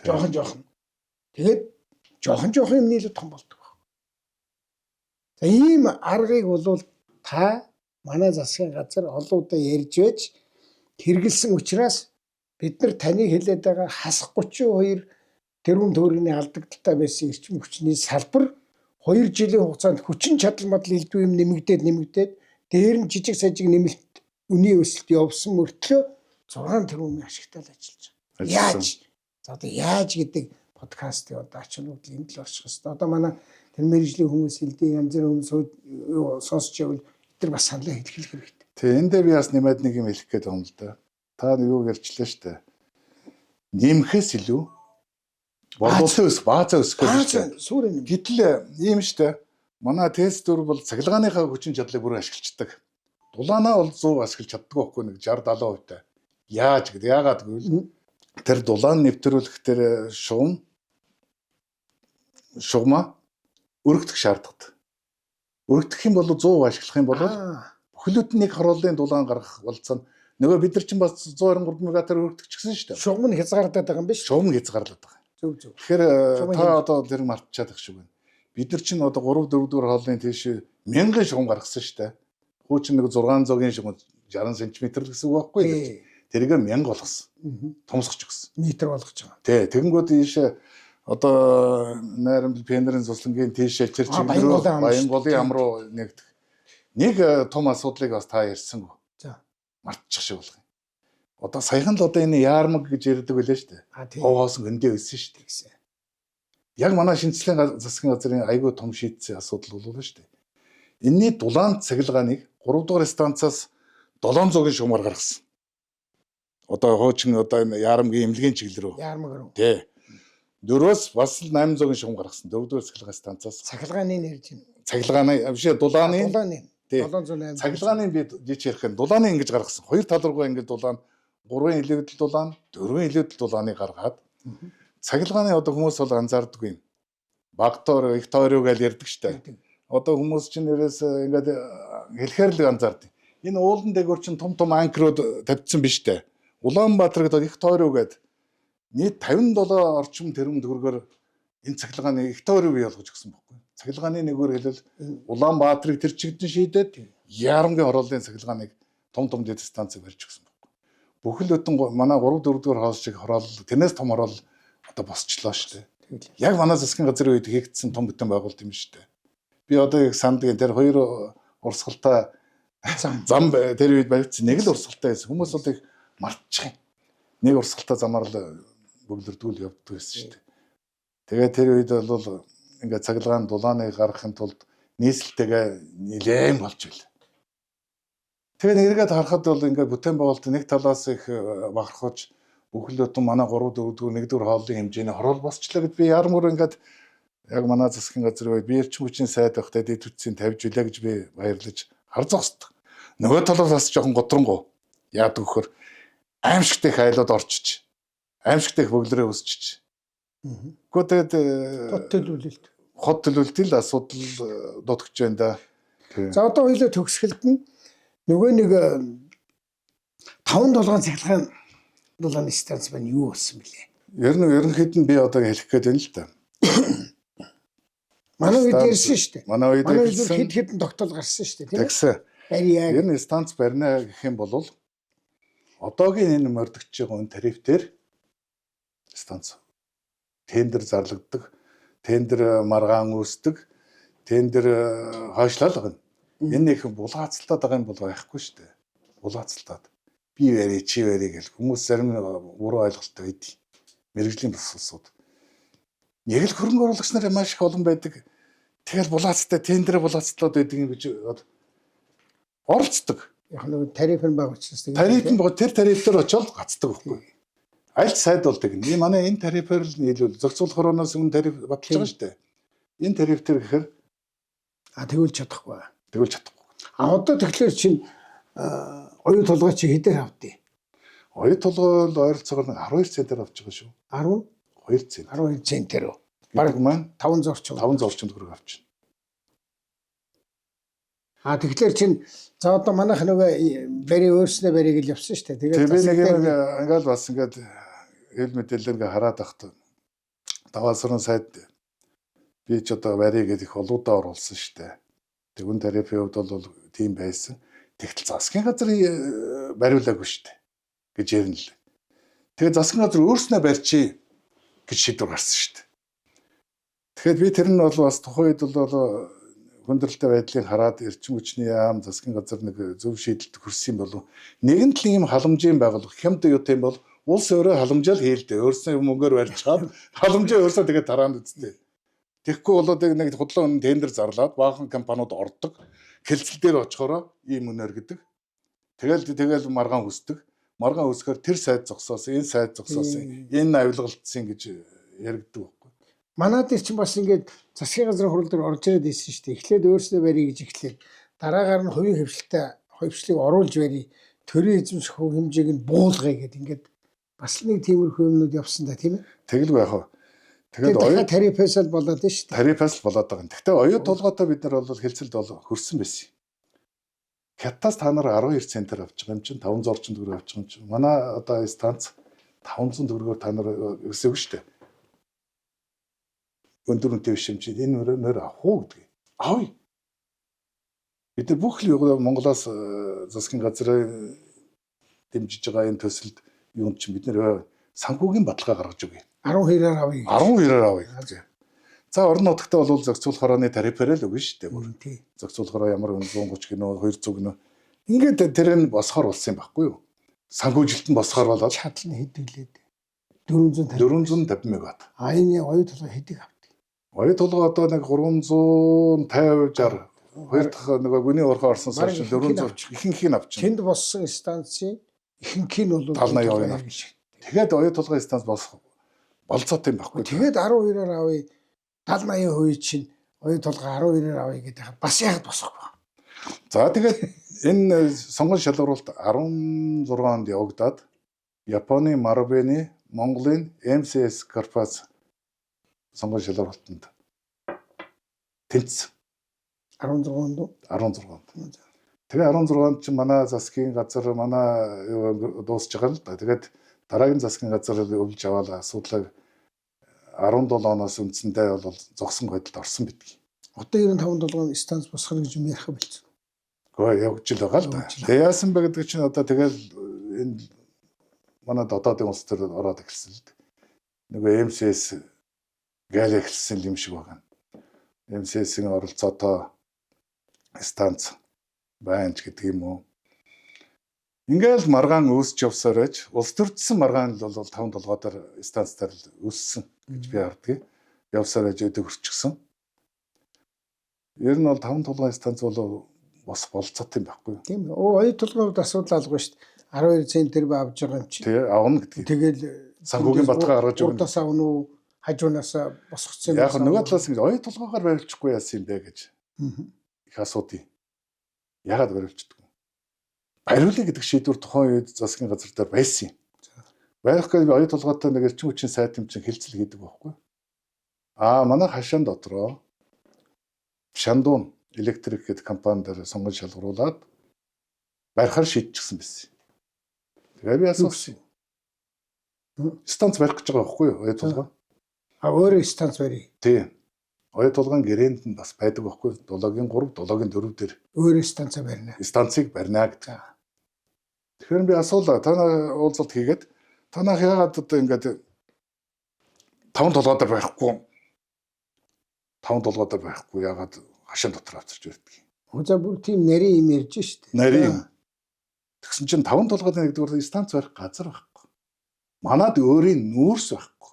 Жохон. Тэгээд жохон юм нийлээд том болдог. За ийм аргыг бол та манай засгийн газар олон удаа ярьж байж хэрэгэлсэн учраас бид нар таны хэлээд байгаа хасах 32 тэрбум төгрөгийн алдагдaltaй байсан эрчим хүчний салбар 2 жилийн хугацаанд хүчин чадал мадал элдв юм нэмэгдээд дээр нь жижиг сажиг нэмэлт үний өсөлт явсан мөртлөө 6 тэрбумын ашигтай л ажиллаж байгаа. Яаж? За одоо яаж гэдэг подкастыг одоо ач холбогдол энд л орчих хэвээр. Одоо манай тэр мэргэжлийн хүмүүс хэлдэг янз бүрийн хүмүүс сонсч явал тэр бас саналаа хэлэх хэрэгтэй. Тэгээ энэ дээр би бас нэмээд нэг юм хэлэх гээд байгаа юм л да. Та юу ярьчлаа штэ. Нэмэхээс илүү баазаа өсгөх гэж байна. Гэтэл ийм штэ. Манай тест дөр бол цахилгааныхаа хүчин чадлыг бүр ашиглацдаг. Дулаанаа бол 100 ашиглаж чаддаг байхгүй нэг 60-70% та. Яаж гэдэг яагаад гэвэл тэр дулаан нэвтрүүлэх тэр шугамаа өргөдөх шаардлагатай. Өргөдөх юм бол 100% ашиглах юм бол бүхлөд нэг хорооллын дулаан гаргах болцоо нөгөө бид нар чинь бас 123 мегатер өргөдөг ч гэсэн шүү дээ. Шугам нь хязгаарлаад байгаа юм биш? Шугам хязгаарлаад байгаа. Зөв. Тэгэхээр та одоо тэр мартчихад их шиг байна. Бид нар чинь одоо 3-4 дугаар хоолны тийш 1000 шугам гаргасан шүү дээ. Хуучин нэг 600-гийн шугам 60 см л гэсэн үг байхгүй юу? Тэрийг 1000 болгосон. Томсгоч өгсөн. Метр болгож байгаа. Тий, тэгэнгүүт ийш одоо найрамдал пенерийн цуслангийн тийшээ тэр чиглэл Баянголын ам руу нэгдэх. Нэг том асуудлыг бас та ярьсан. За. Мартчих шиг болох юм. Одоо саяхан л одоо энэ яармаг гэж ярьдаг байлаа шүү дээ. Хоосон гөндөө өссөн шүү дээ гэсэн. Яг манай шинжлэлийн засгийн газрын айгүй том шийдсэн асуудал болов шүү дээ. Энэний дулаан цахилгааныг 3 дугаар станцаас 700-ийн шугамар гаргасан. Одоо хуучин одоо энэ Яарамгийн эмнэлгийн чиглэл рүү. Яармаг руу. Тий. 4-өөс бас л 800-ын шугам гаргасан. 4-р цахилгаан станцаас. Цахилгааны нэрж байна. Цахилгааны биш дулааны. Дулааны. Тий. 708. Цахилгааны би жич ярих юм. Дулааны ингэж гаргасан. Хоёр тал руугаа ингэж дулаан, 3 илүүдэл дулаан, 4 илүүдэл дулааныг гаргаад цахилгааны одоо хүмүүс бол анзаардаггүй юм. Багтоор, Викторио гэж ярьдаг штэ. Одоо хүмүүс чинь нэрээс ингээд хэлэхээр л анзаардаг. Энэ уулан дээгүүр чинь том анкрууд тавьдсан биш үү? Улаанбаатар гэдэг Викторио гэдэг нийт 57 орчим тэрбум төгрөгөөр энэ цахилгааны Викторио бий болгож өгсөн байхгүй. Цахилгааны нэггээр хэлэл Улаанбаатарыг тэр чигдэн шийдээд Яарамгийн хорооллын цахилгааныг том дэд станцыг барьж өгсөн байхгүй. Бүхэл бүтэн манай 3-4 дугаар хоол шиг хороол тэрнээс том хороол одоо босчлоо шүү дээ. Яг манай засгийн газрын үед хийгдсэн том бүтэн байгуулалт юм шүү дээ. Би одоо яг сандгийн тэр хоёр урсгалтай зам тэр үед баригдсан нэг л урсгалтай байсан. Хүмүүс бол их мартчих юм. Нэг урсгалтай замаар л бөглөрдгүүл явдаг байсан шүү дээ. Тэгээд тэр үед бол ингээд цахилгаан дулааныг гаргахын тулд нийслэлтэйгээ нэлээд болж байл. Тэгээд эргээд харахад бол ингээд бүтээн байгуулалт нэг талаас их бахархаж бүхэл бүтэн манай 3-4 дэх 1-р хооллын хэмжээний хороол босчлаа гэд би ярамөр ингээд яг манай засгийн газрын үед би эрчим хүчний сайд байхдаа дэд үтсийн тавьж үлээ гэж би баярлаж хар зогсдог. Нөгөө талаас бас жоохон готрongоо яадаг вөхөр аимшигтэй хайлууд орчиж аимшигтэй бөглөрөө өсчиж. Гэхдээ хот төлөвлөлтийн асуудал дутгаж байна да. За одоо хоёлоо төгсгөлд нь нөгөө нэг 5-7 цахилгаан дулааны станц байна юу болсон бэлээ? Ерөнхийд нь би одоо хэлэх гээд байна л да. Манай үед ярьсан шүү дээ. Манай үед хэд хэдэн тогтоол гарсан шүү дээ, тийм ээ. Тэгсэн. Ер нь станц барина гэх юм бол одоогийн энэ мордогч байгаа тарифтээр станц тендер зарлагддаг, тендер маргаан үүсдэг, тендер хойшлол гэнэ. Энэ их булгаацалтаад байгаа юм бол байхгүй шүү дээ. Булгаацалтаад. Би барь чи барь гэл хүмүүс зарим буруу ойлголттой байдаг. Мэргэжлийн босолсууд. Яг л хөрөнгө оруулагч нар маш их олон байдаг. Тэгэл булаацтай тендер булаацлаад байдаг юм гэж оролцдог. Яг нэг тариф нь бага учраас тариф нь бага тэр тарифээр очиод гацдаг байхгүй. Аль сайд болдог юм. Манай энэ тарифээр л нийлүүл зохицуулах хороноос өмнө тариф баталж байгаа шүү дээ. Энэ тариф төр гэхээр тэгвэл чадахгүй. Тэгвэл чадахгүй. Одоо тэгэхээр чинь оюу толгой чи хэдээр авдээ? Оюу толгой л ойролцоогоор 12 центээр авч байгаа шүү. 12 цент. 12 центээр. Бараг маань 500 орчим төгрөг авчихна. Тэгэхээр чинь за одоо манайх нөгөө бари өөрснөө барийг л явсан шүү дээ. Тэгээд би нэг ингээл бас ингээд хэл мэдээлэл ингээ хараад ахт даваасрын сайд би ч одоо барийг их олуудаа оруулсан шүү дээ. Тэгүн тарифын хувьд бол тийм байсан. Тэгтэл засгийн газрын бариулаагүй шүү дээ гэж ярина л. Тэгээд засгийн газар өөрснөө барьчи гэж шийдвэр гарсан шүү дээ. Тэгэхээр би тэр нь бол бас тухайн үед бол хүндрэлтэй байдлыг хараад эрчим хүчний яам засгийн газар нэг зөв шийдэлд хүрсэн болов. Нэгэн талын юм халамжийн байгууллага хямд юу юм бол улс өөрөө халамжаал хийлдэ. Өөрснөө мөнгөөр барьж чад халамжаа өөрсдөө тэгээд тараанд үсттэй. Тэгэхгүй болоод нэг худлаа тендер зарлаад баахан компаниуд ордог. Хэлцэл дээр очихороо ийм үнээр гэдэг. Тэгэл маргаан үсдэг. Маргаан үсгээр тэр сайд зогсоосон, энэ сайд зогсоосон, энэ авилгалтсан гэж яригддаг байхгүй. Манайд чинь бас ингээд засгийн газрын хурал дээр орж ирээд ирсэн шүү дээ. Эхлээд өөрснөө барья гэж эхлээд дараагаар нь хувийн хөвшлийг оруулж барья. Төрийн эзэмших хөв хэмжээг нь буулгая гэдэг ингээд бас нэг тиймэрхүү юмнууд явсан да тийм ээ. Тэгэлгүй яах вэ? Тэгээд оюу тарифаас л болоод шүү дээ. Тарифаас л болоод байгаа юм. Гэхдээ оюу толгойтой бид нар бол хэлцэлд хөрсөн байсан. Хятадаас та нар 12 центээр авч байгаа юм чинь 500 орчим төгрөг авч байгаа юм чинь. Манай одоо станц 500 төгрөгөөр та нар өсөв шүү дээ. Өндөр үнэтэй биш юм чинь энэ нөр авах уу гэдэг. Авъя. Бид нар бүх л Монголоос засгийн газрын дэмжиж байгаа энэ төсөлд юунд чинь бид нар санхүүгийн баталгаа гаргаж өгье. 12-аар авъя. 12-аар авъя. За орон нутагтаа бол зохицуулах хорооны тарифаар л өгнө шүү дээ. Зохицуулах хороо ямар 130 гинөө 200 гинөө. Ингээд тэр нь босхоор болсон юм байхгүй юу? Санхүүжилт нь босхоор болоод чадал нь хэд үлээд 450 мегаватт. Энэ оюу толгой хэдийг авдаг? Оюу толгой одоо нэг 350 60 хоёр дахь нөгөө гүний орхон орсноос хойш 400 ихэнх нь авчихна. Тэнд боссон станцын ихэнх нь бол 70-80% авчих. Тэгээд оюу толгой станц болцоотой юм байхгүй. Тэгээд 12-оор авъя 70-80% чинь оюу толгой 12-оор авъя гэдэг хаа бас яг босхгүй. За тэгээд энэ сонгон шалгаруулалт 16 онд явагдаад Японы Marubeni, Монголын MCS корпорац сонгон шалгаруулалтанд тэнцсэн. 16 онд. 16 онд. Тэгээ 16 онд чинь манай засгийн газар манай дуусж байгаа л да. Тэгээд дараагийн засгийн газар өвлж аваад асуудлыг 17 оноос үндсэндээ бол зогсон байдалд орсон бидгийг. Одоо 95-7 станц босгох гэж юм ярих байлцсан. Гэхдээ явж л байгаа л да. Тэгээ яасан бэ гэдэг чинь одоо тэгэл энэ манай дотоодын улс төр ороод эхэлсэн л дээ. Нөгөө MCS гээл эхэлсэн юм шиг байгаа. MCS-ийн оролцоотой станц байнч гэдэг юм уу. Ингээл маргаан үүсч явсаар байж улс төрчсөн маргаан л бол 5-7-оор станцтаар үүссэн гэж би харддаг. Явсаар байж өдөө хөрчихсөн. Ер нь бол 5-7 станц бол бас болцоотой юм байхгүй юу? Тийм ээ. Оюу толгойд асуудал алга шүү дээ. 12 центр ба авч байгаа юм чи. Тэгээ авна гэдэг. Тэгэл санхүүгийн баталгаа гаргаж өгнө. Урдаас авна уу? Хажуунаас босгоцсон юм. Яг нөгөө талаас нь оюу толгойгоор барилчихгүй яасан юм бэ гэж. Их асуудыг. Яагаад барилчдаг вэ? Бариулъя гэдэг шийдвэр тухайн үед засгийн газар дээр байсан юм. Барих гэж оюу толгойтой нэг эрчим хүчийн сайт юм чинь хилцэл хийдэг байхгүй. Манай хашаан дотроо Шандун электрик гэдэг компани дээр сонгон шалгаруулад барихаар шийдчихсэн байсан. Тэгээ би асуусан. Станц барих гэж байгаа байхгүй юу? Оюу толгой. Өөрөө станц барья. Тийм. Оюу толгойн гэрээнд нь бас байдаг байхгүй юу? 7-гийн 3, 7-гийн 4 дээр өөрөө станцаа барина. Станцыг барина гэдэг. Тэгэхээр би асуулаа. Танаа уулзалт хийгээд танах яагаад одоо ингээд 5-7 дээр байхгүй? 5-7 дээр байхгүй яагаад хашаан дотор авчирч байдаг юм. За бүр тийм нарийн юм ярьж штэ. Нарийн. Тэгсэн чинь 5-7-ны нэгдүгээр станц барих газар байхгүй. Манад өөрийн нүүрс байхгүй.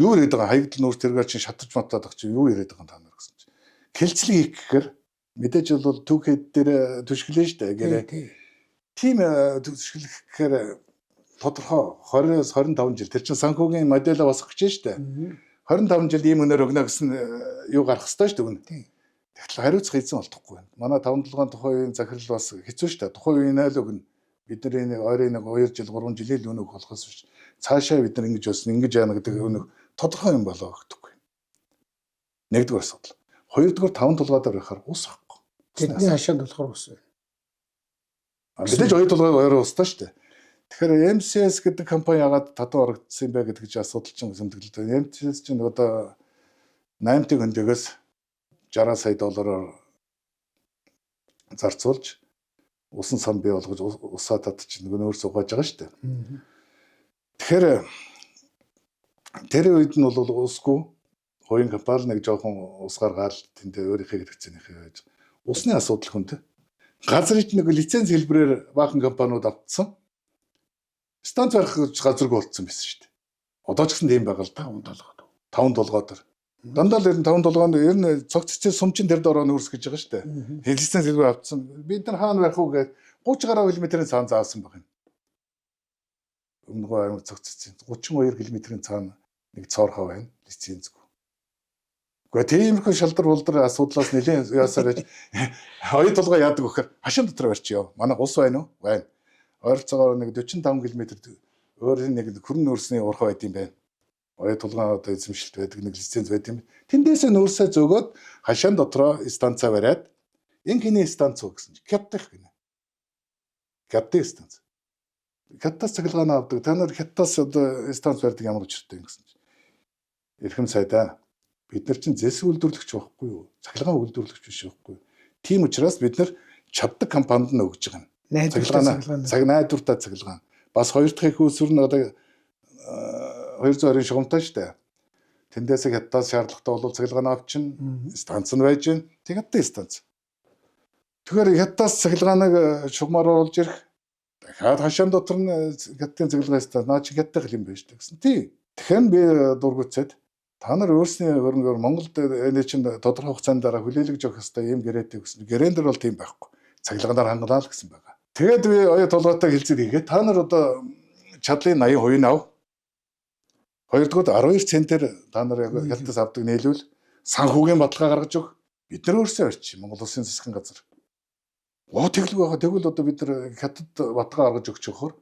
Юу яриад байгаа хаягдл нүүрс тэргээр чинь шатаж матаад ах чи юу яриад байгаа та нар гэсэн чинь. Хилцлэг хийх гэхээр мэдээж бол түүхэд дээр түшгэлэн штэ гэрээ. Тийм түшгэлэх гэхээр тодорхой 20-25 жил тэр чинь санхүүгийн модельо босгох гэж штэ. 25 жил ийм өнөр өгнө гэсэн юу гарах ёстой шүү дээ. Тэгэхээр хариуцах эзэн олдохгүй байна. Манай 5-7 тухайн үеийн захирал бас хэцүү шүү дээ. Тухайн үеийн айл өгнө. Бидний нэг ойрын 2 жил 3 жилийн л өнөг болохоос биш. Цаашаа бид нар ингэж өснө, ингэж яана гэдэг өнөг тодорхой юм болоо өгдөхгүй. Нэгдүгээр асуудал. Хоёрдугаар 5-7 дээр байхаар ус ахгүй. Тэдний хашаанд болохоор ус байна. Мэдээж оюу толгой ойроо устаа шүү дээ. Тэгэхээр MCS гэдэг компани яагаад татан орогдсон юм бэ гэдэг чинь асуудал чинь өсөмтгөлтэй. MCS чинь одоо 8-ын хөндөгөөс 60 сая доллараар зарцуулж усан сан бий болгож усаа татчих нэг нөр сугааж байгаа шүү дээ. Тэгэхээр тэр үед нь бол усгүй хоёрын компани нэг жоохон ус гаргаад тэндээ өөрийнхөө хэрэгцээнийхээ байж усны асуудал хүнд газрын нэг лиценз хэлбэрээр баахан компаниуд автсан. Станц барих газаргүй болцсон байсан шүү дээ. Одоо ч гэсэн тийм байгаа л 5-7 дээр. Дандаа л 5-7-нд ер нь цогц цэцэн сумчин тэр дороо нүүрс гэж байгаа шүү дээ. Лиценз хэлбэр авцсан. Бид нар хаана барих уу гэж 30 гаруй км-ийн цаана заасан баг юм. Өмнөгөө аймаг цогц цэцэн 32 км-ийн цаана нэг цоорхоо байна. Лицензгүй. Гэхдээ тиймэрхүү шалдар булдар асуудлаас нэлээд яасаар гэж оюу толгой яадаг вөхөр хашаан дотор барьчихё. Манай ус байна уу? Байна. Ойролцоогоор нэг 45 км өөрийн нэг хүрэн нүүрсний урхаа байд юм байна. Оюу толгой одоо эзэмшилт байдаг нэг лиценз байд юм. Тэндээсээ нүүрсээ зөөгөөд хашаан дотроо станцаа бариад энэ хиний станц уу гэсэн чинь Хятадх гинэ. Хятадын станц. Хятадаас цахилгаан авдаг. Та нар Хятадаас одоо станц барьдаг ямар учиртай юм гэсэн чинь. Эрхэм сайдаа бид нар чинь зэс үйлдвэрлэгч байхгүй юу? Цахилгаан үйлдвэрлэгч биш байхгүй юу? Тийм учраас бид нар чаддаг компанид нь өгж байгаа юм. Найдвартай цахилгаан. Бас хоёр дахь их усүр нь одоо 220 шугамтай шүү дээ. Тэндээс Хятадаас шаардлагатай бол цахилгаан авчин станц нь байж гэн. Хятадын станц. Тэгэхээр Хятадаас цахилгааныг шугамаар оруулж ирэх. Дахиад хашаан дотор нь Хятадын цахилгаан станц. Наа чи Хятадын юм байна шүү дээ гэсэн. Тийм. Тэгэхээр би дургуцээд та нар өөрсний хөрөнгөөр Монголд энэ чинь тодорхой хугацааны дараа хүлээлгэж өгөх хэрэгтэй юм гэрээтэй гэсэн. Гэрээн дээр бол тийм байхгүй. Цахилгаанаар хангалаа л гэсэн байгаа. Тэгээд би оюу толгойтой хэлцээд игээ. Та нар одоо чадлын 80% ав. Хоёрдугаар 12 центээр та нар яг хятадас авдаг нийлүүл санхүүгийн бодлого гаргаж өг. Бид нар өөрсдөө орчих Монгол Улсын засгийн газар. Тэглэг байгаа. Тэгвэл одоо бид нар хятад бодлого гаргаж өгч өгөхөөр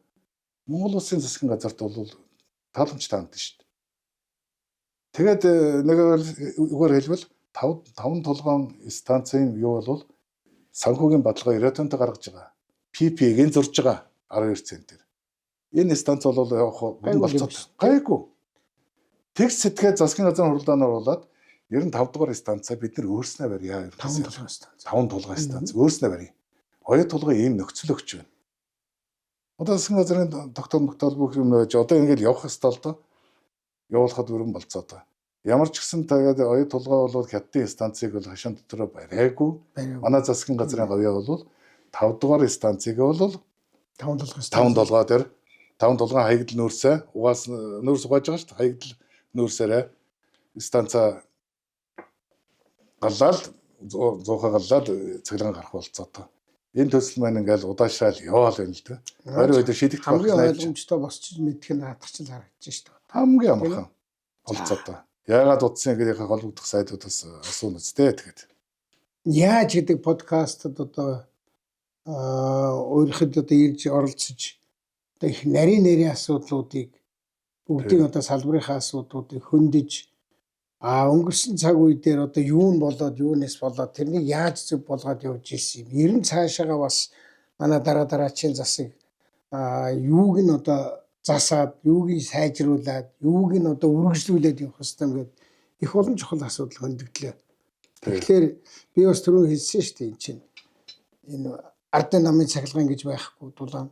Монгол Улсын засгийн газарт бол тааламж таанд шүү дээ. Тэгээд нэг үгээр хэлбэл 5 толгойн станцын юу бол санхүүгийн бодлого 90 тонтой гаргаж байгаа. PP-гийн зурж байгаа 12 центээр. Энэ станц бол явах болцоод гайгүй. Тэгс сэтгээд засгийн газрын хурлаанаар болоод 95 дугаар станцаа бид нар өөрснөө барья. 5 толгой станц. 5 толгой станц өөрснөө барья. Оюу толгой ийм нөхцөл өгч байна. Одоо засгийн газрын тогтоол бүх юм байж одоо ингээд явах ёстой л доо. Явуулахад өрн болцоо доо. Ямар ч гэсэн тэгээд оюу толгой бол хятадын станцыг бол хашаан дотроо бариагүй. Манай засгийн газрын говья бол 5 дугаар станцыг бол 5 толгой дээр 5 толгой хаягдл нүүрсээ угаас нүүрс угааж байгаа шүү дээ. Хаягдл нүүрсээрээ станцаа галлаад зуухаа галлаад цэглэн гарах болцоотой. Энэ төсөл маань ингээл удаашаал яваал байна л дээ. Ойр үед шийдэгдэх хамгийн ойлгомжтой босч мэдэх нь наадах чинь харагдаж шүү дээ. Хамгийн амархан болцоотой. Яагаад утсан гэдэг холбогдох сайдуудаас асууна үстэй тэгэхэд. Яаж гэдэг подкастад одоо өөрөөхд одоо ирж оролцож одоо их нарийн асуудлуудыг бүгдийг одоо салбарынхаа асуудлуудыг хөндөж өнгөрсөн цаг үе дээр одоо юу нь болоод юунес болоод тэрнийг яаж зөв болгоод явж ирсэн юм. Ер нь цаашаага бас манай дараачийн засаг юуг нь одоо засаад, юуг нь сайжруулад, юуг нь одоо үргэлжлүүлээд явах хэрэгтэй юм гээд их олон чухал асуудал хөндөгдлөө. Тэгэхээр би бас түрүү хэлсэн шүү дээ энэ чинь энэ ардын намын цахилгаан гэж байхгүй дулаан.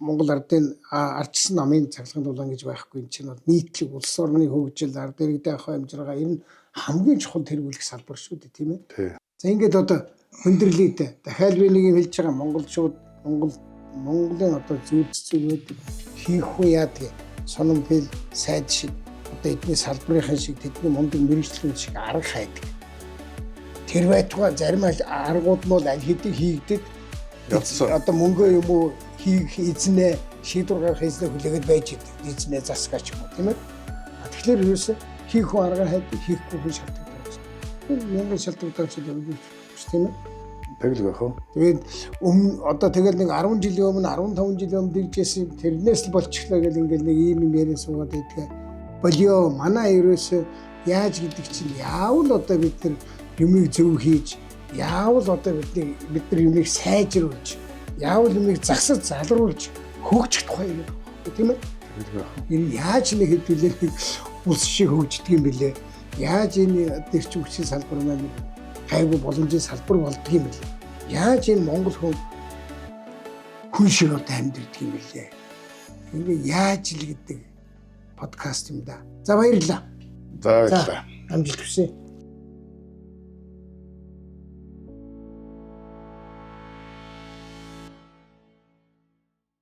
Монгол ардын ардчсан намын цахилгаан дулаан гэж байхгүй энэ чинь бол нийтлэг улс орны хөгжил, ард иргэдийн ахуй амжиргаа ер нь хамгийн чухал тэргүүлэх салбар шүү дээ тийм ээ. За ингээд одоо хөндөрлөйдэ. Дахиад би нэг юм хэлж байгаа Монголын одоо зүйлцүүд хийх үе яадаг сономхэл сайд шиг одоо эдний салбарынхан шиг тэдний мундаг мэрэгчлэн шиг арга хайдаг. Тэр байтугай зарим аргууд нь бол аль хэдийн хийгдэг. Одоо мөнгөө юм уу хийх эзнээ шийдвэр гаргах эзнээ хүлээгээд байж идэг. Эзнээ засгаач юм уу тийм ээ. Тэгэхээр юусе хийх арга хайдаг, хийхгүй хүн шалтгаан байна. Монгол шалтгаан чинь тийм ээ. Тэгэл байх уу. Тэгээд одоо тэгэл нэг 10 жилийн өмнө 15 жилийн өмнө дэгжсэн тэрнээс л болчихлоо гэл ингээл нэг ийм яриа суугаад байдаг. Болио манай ерөөсөө яаж гэдэг чинь яавал одоо бид нар юмыг зөв хийж, яавал одоо бид нар юмыг сайжруулж, яавал юмыг засаж залруулж хөгжих тухай юм тийм ээ. Тэгэл байх уу. Энэ яаж нэг хэдүүлээ улс шиг хөгждөг юм бэлээ. Яаж энэ эрчим хүчний салбар маань хайгуу боломжийн салбар болдго юм бэлээ. Яаж энэ монгол хүн шиг одоо амьдэрдэг юм бэлээ. Ингээ яаж л гэдэг подкаст юм да. За баярлалаа. За баярлалаа. Амжилт хүсье.